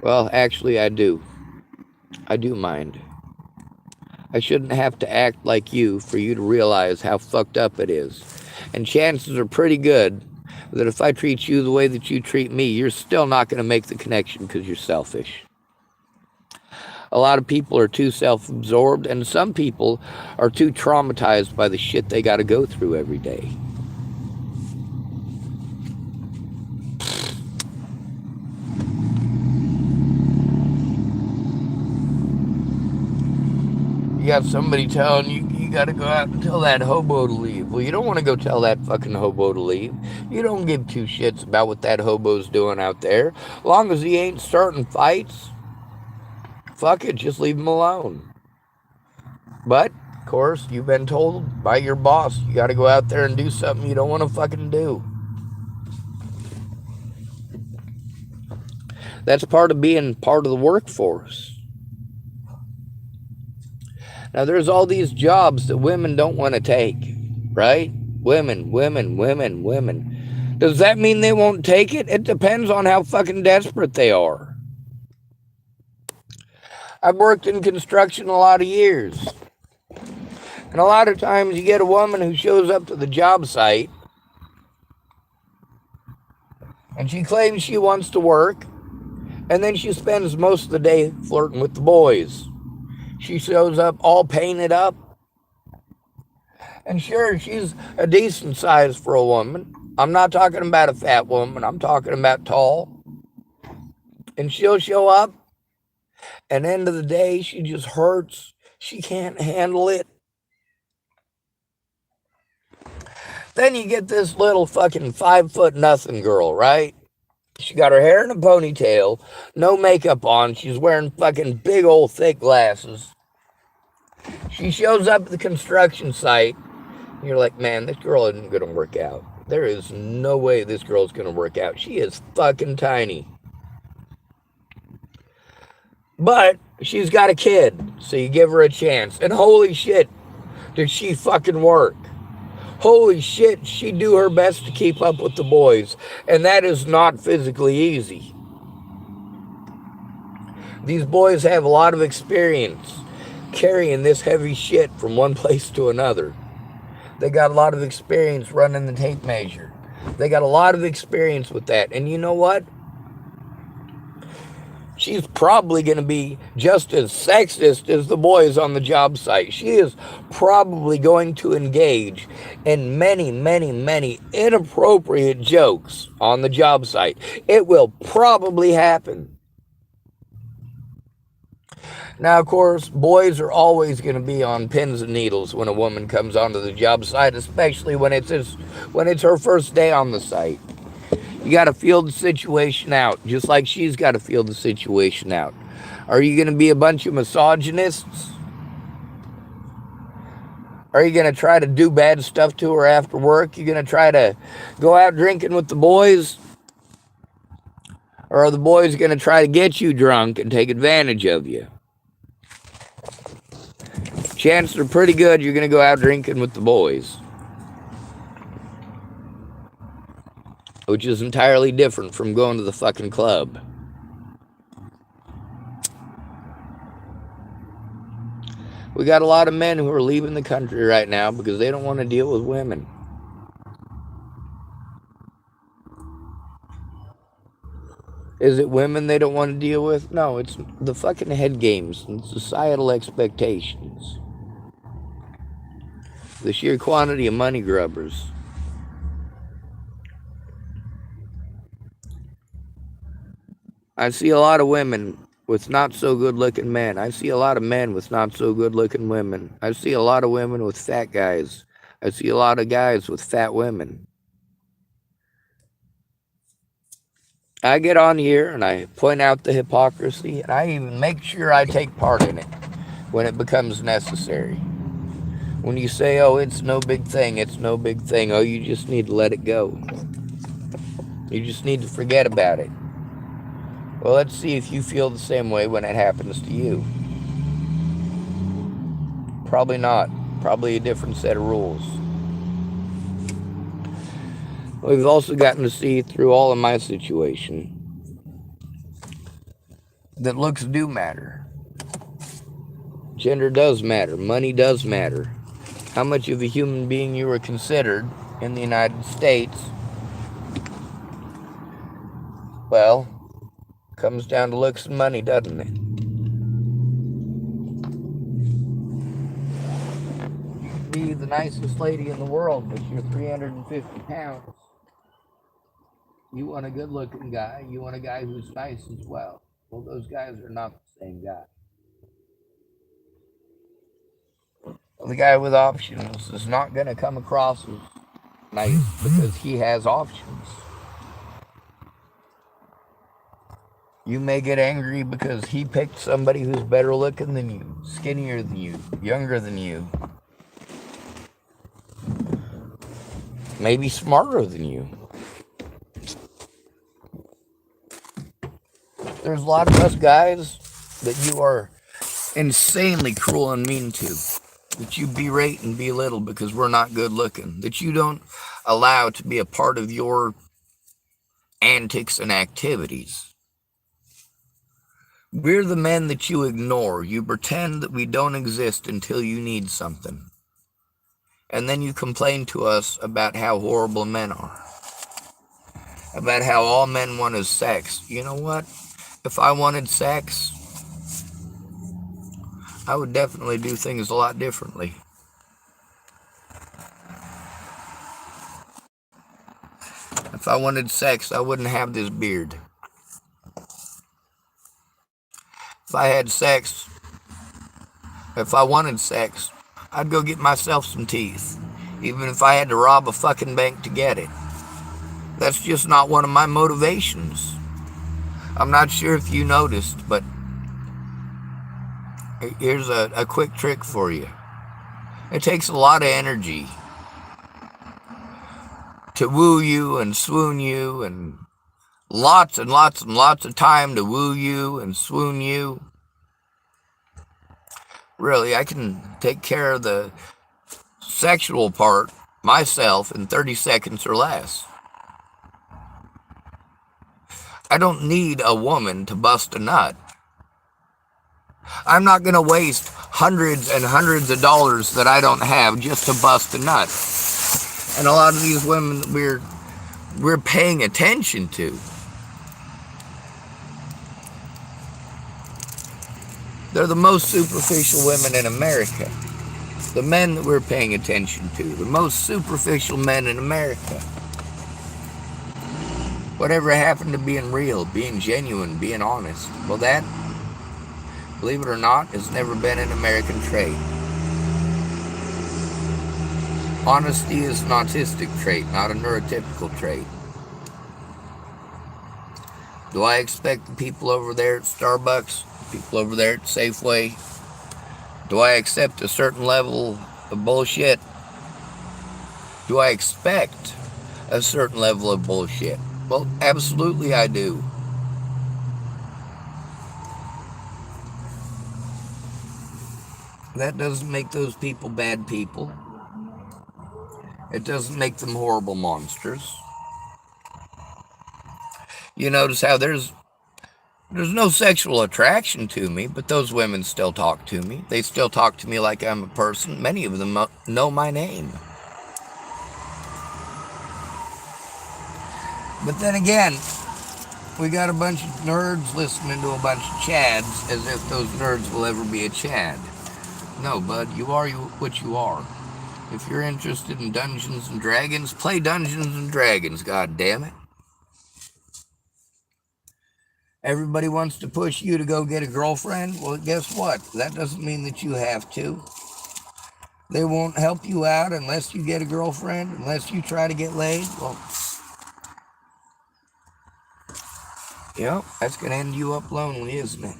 Well, actually, I do. I do mind. I shouldn't have to act like you for you to realize how fucked up it is. And chances are pretty good that if I treat you the way that you treat me, you're still not going to make the connection because you're selfish. A lot of people are too self-absorbed, and some people are too traumatized by the shit they got to go through every day. You got somebody telling you, you got to go out and tell that hobo to leave. Well, you don't want to go tell that fucking hobo to leave. You don't give two shits about what that hobo's doing out there. As long as he ain't starting fights, fuck it, just leave him alone. But, of course, you've been told by your boss, you got to go out there and do something you don't want to fucking do. That's part of being part of the workforce. Now, there's all these jobs that women don't want to take, right? Women. Does that mean they won't take it? It depends on how fucking desperate they are. I've worked in construction a lot of years. And a lot of times you get a woman who shows up to the job site and she claims she wants to work, and then she spends most of the day flirting with the boys. She shows up all painted up. And sure, she's a decent size for a woman. I'm not talking about a fat woman. I'm talking about tall. And she'll show up. And end of the day, she just hurts. She can't handle it. Then you get this little fucking 5'0" girl, right? She got her hair in a ponytail, no makeup on. She's wearing fucking big old thick glasses. She shows up at the construction site. And you're like, man, this girl isn't going to work out. There is no way this girl's going to work out. She is fucking tiny. But she's got a kid, so you give her a chance. And holy shit, did she fucking work. Holy shit, she do her best to keep up with the boys. And that is not physically easy. These boys have a lot of experience carrying this heavy shit from one place to another. They got a lot of experience running the tape measure. They got a lot of experience with that. And you know what? she's probably going to be just as sexist as the boys on the job site. She is probably going to engage in many, many, many inappropriate jokes on the job site. It will probably happen. Now, of course, boys are always going to be on pins and needles when a woman comes onto the job site, especially when it's her first day on the site. You got to feel the situation out, just like she's got to feel the situation out. Are you going to be a bunch of misogynists? Are you going to try to do bad stuff to her after work? You going to try to go out drinking with the boys? Or are the boys going to try to get you drunk and take advantage of you? Chances are pretty good you're going to go out drinking with the boys. Which is entirely different from going to the fucking club. We got a lot of men who are leaving the country right now because they don't want to deal with women. Is it women they don't want to deal with? No, it's the fucking head games and societal expectations. The sheer quantity of money grubbers. I see a lot of women with not so good looking men. I see a lot of men with not so good looking women. I see a lot of women with fat guys. I see a lot of guys with fat women. I get on here and I point out the hypocrisy, and I even make sure I take part in it when it becomes necessary. When you say, oh, it's no big thing, it's no big thing. Oh, you just need to let it go. You just need to forget about it. Well, let's see if you feel the same way when it happens to you. Probably not. Probably a different set of rules. We've also gotten to see through all of my situation that looks do matter. Gender does matter. Money does matter. How much of a human being you are considered in the United States, well, comes down to looks and money, doesn't it? You can be the nicest lady in the world, but you're 350 pounds. You want a good-looking guy. You want a guy who's nice as well. Well, those guys are not the same guy. The guy with options is not going to come across as nice because he has options. You may get angry because he picked somebody who's better looking than you, skinnier than you, younger than you, maybe smarter than you. There's a lot of us guys that you are insanely cruel and mean to, that you berate and belittle because we're not good looking, that you don't allow to be a part of your antics and activities. We're the men that you ignore. You pretend that we don't exist until you need something. And then you complain to us about how horrible men are. About how all men want is sex. You know what? If I wanted sex, I would definitely do things a lot differently. If I wanted sex, I wouldn't have this beard. If I had sex, if I wanted sex, I'd go get myself some teeth, even if I had to rob a fucking bank to get it. That's just not one of my motivations. I'm not sure if you noticed, but here's a quick trick for you. It takes a lot of energy to woo you and swoon you, and lots and lots and lots of time to woo you and swoon you. Really, I can take care of the sexual part myself in 30 seconds or less. I don't need a woman to bust a nut. I'm not going to waste hundreds and hundreds of dollars that I don't have just to bust a nut. And a lot of these women we're paying attention to, They're the most superficial women in America. The men that we're paying attention to. The most superficial men in America. Whatever happened to being real, being genuine, being honest? Well, that, believe it or not, has never been an American trait. Honesty is an autistic trait, not a neurotypical trait. Do I expect the people over there at Starbucks, people over there at Safeway, do I accept a certain level of bullshit? Do I expect a certain level of bullshit? Well, absolutely I do. That doesn't make those people bad people. It doesn't make them horrible monsters. You notice how there's no sexual attraction to me, but those women still talk to me. They still talk to me like I'm a person. Many of them know my name. But then again, we got a bunch of nerds listening to a bunch of chads as if those nerds will ever be a chad. No, bud, you are what you are. If you're interested in Dungeons and Dragons, play Dungeons and Dragons, god damn it. Everybody wants to push you to go get a girlfriend. Well, guess what? That doesn't mean that you have to. They won't help you out unless you get a girlfriend, unless you try to get laid. Well, yep, that's going to end you up lonely, isn't it?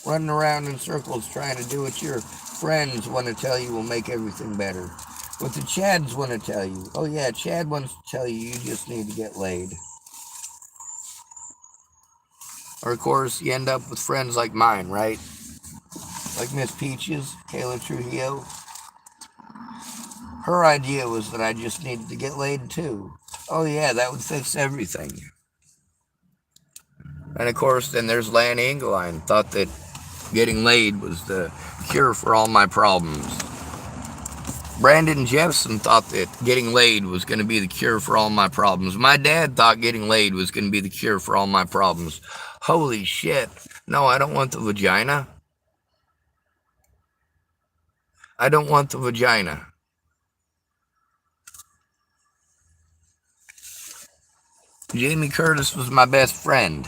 Running around in circles trying to do what your friends want to tell you will make everything better. What the chads want to tell you. Oh yeah, Chad wants to tell you just need to get laid. Or of course, you end up with friends like mine, right? Like Miss Peaches, Kayla Trujillo. Her idea was that I just needed to get laid too. Oh yeah, that would fix everything. And of course, then there's Lan Engeline, thought that getting laid was the cure for all my problems. Brandon Jeffson thought that getting laid was going to be the cure for all my problems. My dad thought getting laid was going to be the cure for all my problems. Holy shit. No, I don't want the vagina. I don't want the vagina. Jamie Curtis was my best friend.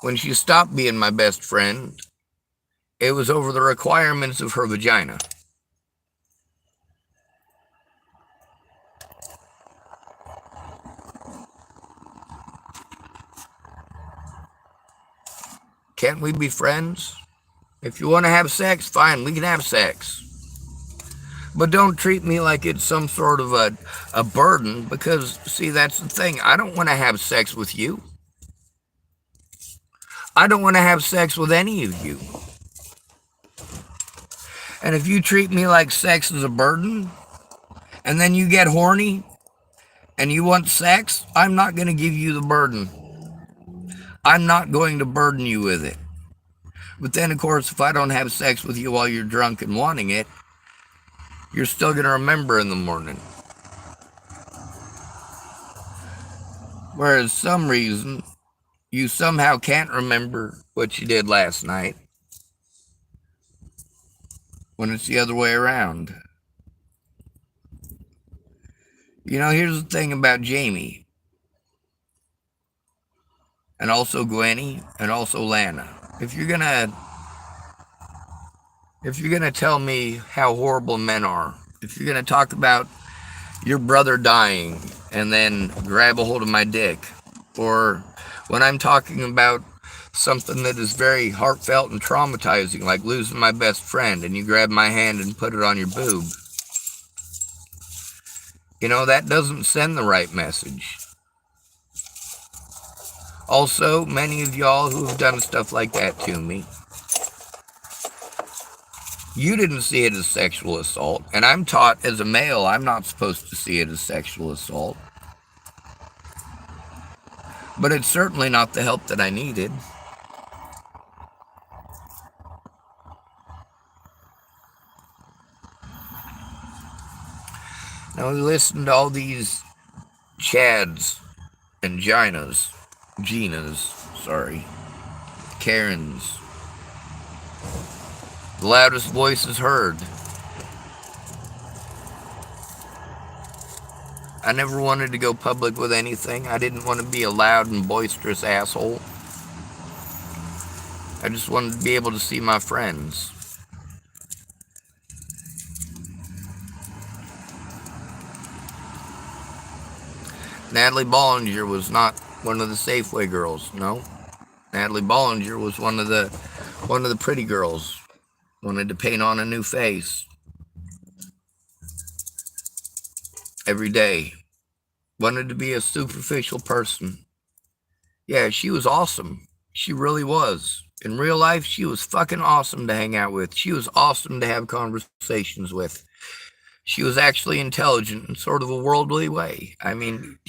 When she stopped being my best friend, it was over the requirements of her vagina. Can't we be friends? If you want to have sex, fine, we can have sex. But don't treat me like it's some sort of a burden, because, see, that's the thing. I don't want to have sex with you. I don't want to have sex with any of you. And if you treat me like sex is a burden, and then you get horny, and you want sex, I'm not going to give you the burden. I'm not going to burden you with it. But then, of course, if I don't have sex with you while you're drunk and wanting it, you're still going to remember in the morning. Whereas some reason, you somehow can't remember what you did last night when it's the other way around. You know, here's the thing about Jamie, and also Gwenny, and also Lana. If you're gonna tell me how horrible men are, if you're gonna talk about your brother dying and then grab a hold of my dick, or when I'm talking about something that is very heartfelt and traumatizing, like losing my best friend, and you grab my hand and put it on your boob, you know, that doesn't send the right message. Also, many of y'all who have done stuff like that to me, you didn't see it as sexual assault, and I'm taught as a male I'm not supposed to see it as sexual assault. But it's certainly not the help that I needed. Now we listen to all these Chads and Ginas, Karens. The loudest voices heard. I never wanted to go public with anything. I didn't want to be a loud and boisterous asshole. I just wanted to be able to see my friends. Natalie Bollinger was not one of the Safeway girls, no. Natalie Bollinger was one of the pretty girls. Wanted to paint on a new face every day. Wanted to be a superficial person. Yeah, she was awesome. She really was. In real life, she was fucking awesome to hang out with. She was awesome to have conversations with. She was actually intelligent in sort of a worldly way. I mean,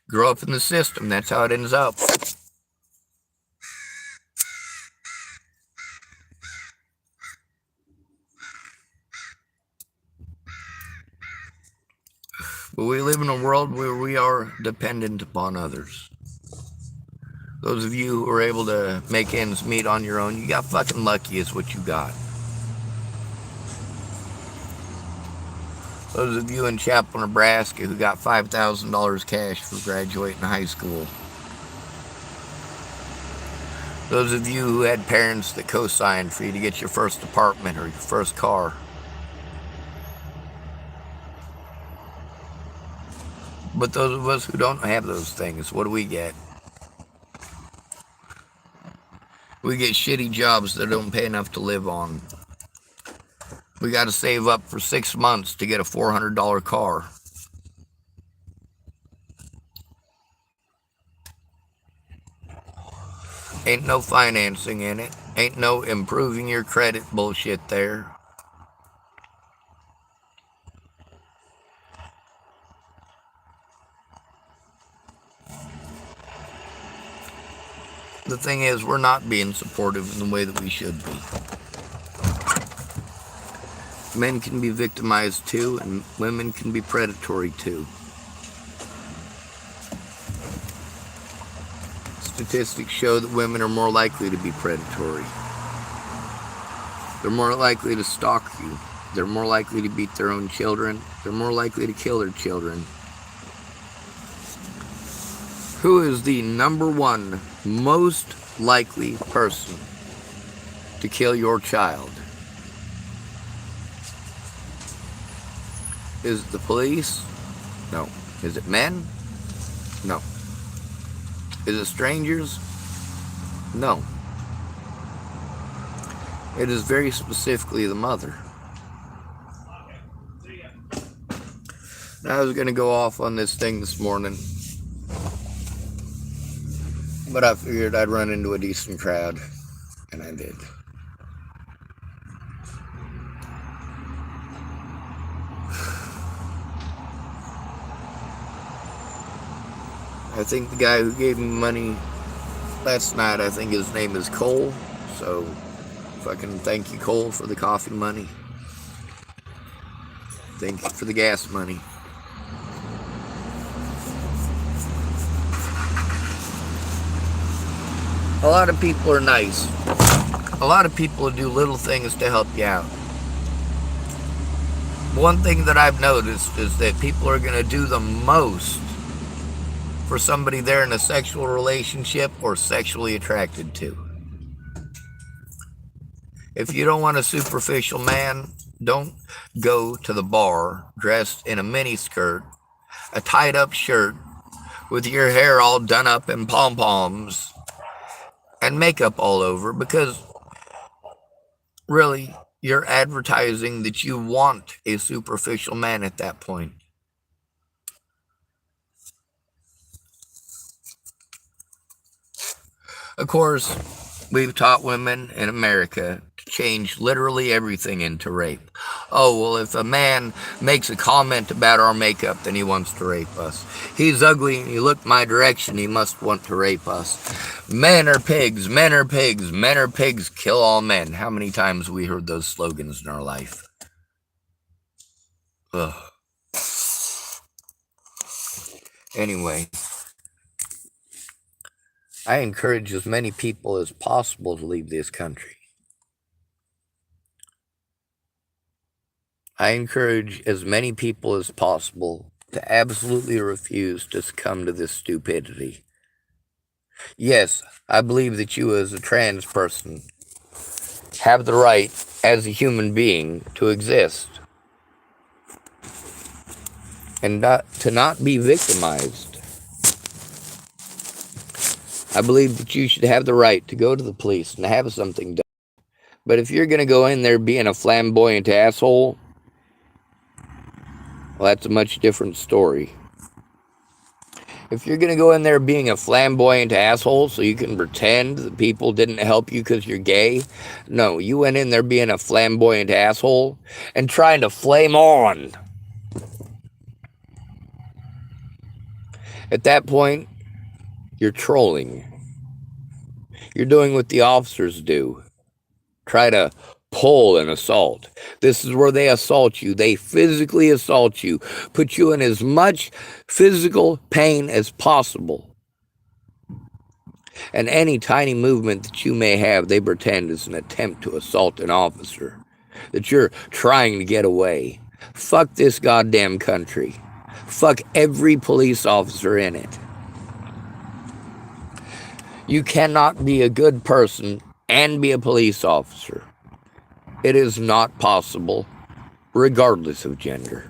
grew up in the system. That's how it ends up. But we live in a world where we are dependent upon others. Those of you who are able to make ends meet on your own, you got fucking lucky is what you got. Those of you in Chapel, Nebraska who got $5,000 cash for graduating high school. Those of you who had parents that co-signed for you to get your first apartment or your first car. But those of us who don't have those things, what do we get? We get shitty jobs that don't pay enough to live on. We got to save up for 6 months to get a $400 car. Ain't no financing in it. Ain't no improving your credit bullshit there. The thing is, we're not being supportive in the way that we should be. Men can be victimized too, and women can be predatory too. Statistics show that women are more likely to be predatory. They're more likely to stalk you. They're more likely to beat their own children. They're more likely to kill their children. Who is the number one most likely person to kill your child? Is it the police? No. Is it men? No. Is it strangers? No. It is very specifically the mother. I was going to go off on this thing this morning, but I figured I'd run into a decent crowd, and I did. I think the guy who gave me money last night, I think his name is Cole, so fucking thank you, Cole, for the coffee money. Thank you for the gas money. A lot of people are nice. A lot of people do little things to help you out. One thing that I've noticed is that people are going to do the most for somebody they're in a sexual relationship or sexually attracted to. If you don't want a superficial man, don't go to the bar dressed in a mini skirt, a tied up shirt, with your hair all done up in pom-poms and makeup all over, because really, you're advertising that you want a superficial man at that point. Of course, we've taught women in America to change literally everything into rape. Oh, well, if a man makes a comment about our makeup, then he wants to rape us. He's ugly and he looked my direction, he must want to rape us. Men are pigs, men are pigs, men are pigs, kill all men. How many times have we heard those slogans in our life? Ugh. Anyway, I encourage as many people as possible to leave this country. I encourage as many people as possible to absolutely refuse to succumb to this stupidity. Yes, I believe that you as a trans person have the right as a human being to exist and to not be victimized. I believe that you should have the right to go to the police and have something done. But if you're going to go in there being a flamboyant asshole, well, that's a much different story. If you're going to go in there being a flamboyant asshole so you can pretend that people didn't help you because you're gay, no, you went in there being a flamboyant asshole and trying to flame on. At that point, you're trolling. You're doing what the officers do. Try to pull and assault. This is where they assault you. They physically assault you, put you in as much physical pain as possible. And any tiny movement that you may have, they pretend is an attempt to assault an officer, that you're trying to get away. Fuck this goddamn country. Fuck every police officer in it. You cannot be a good person and be a police officer. It is not possible, regardless of gender.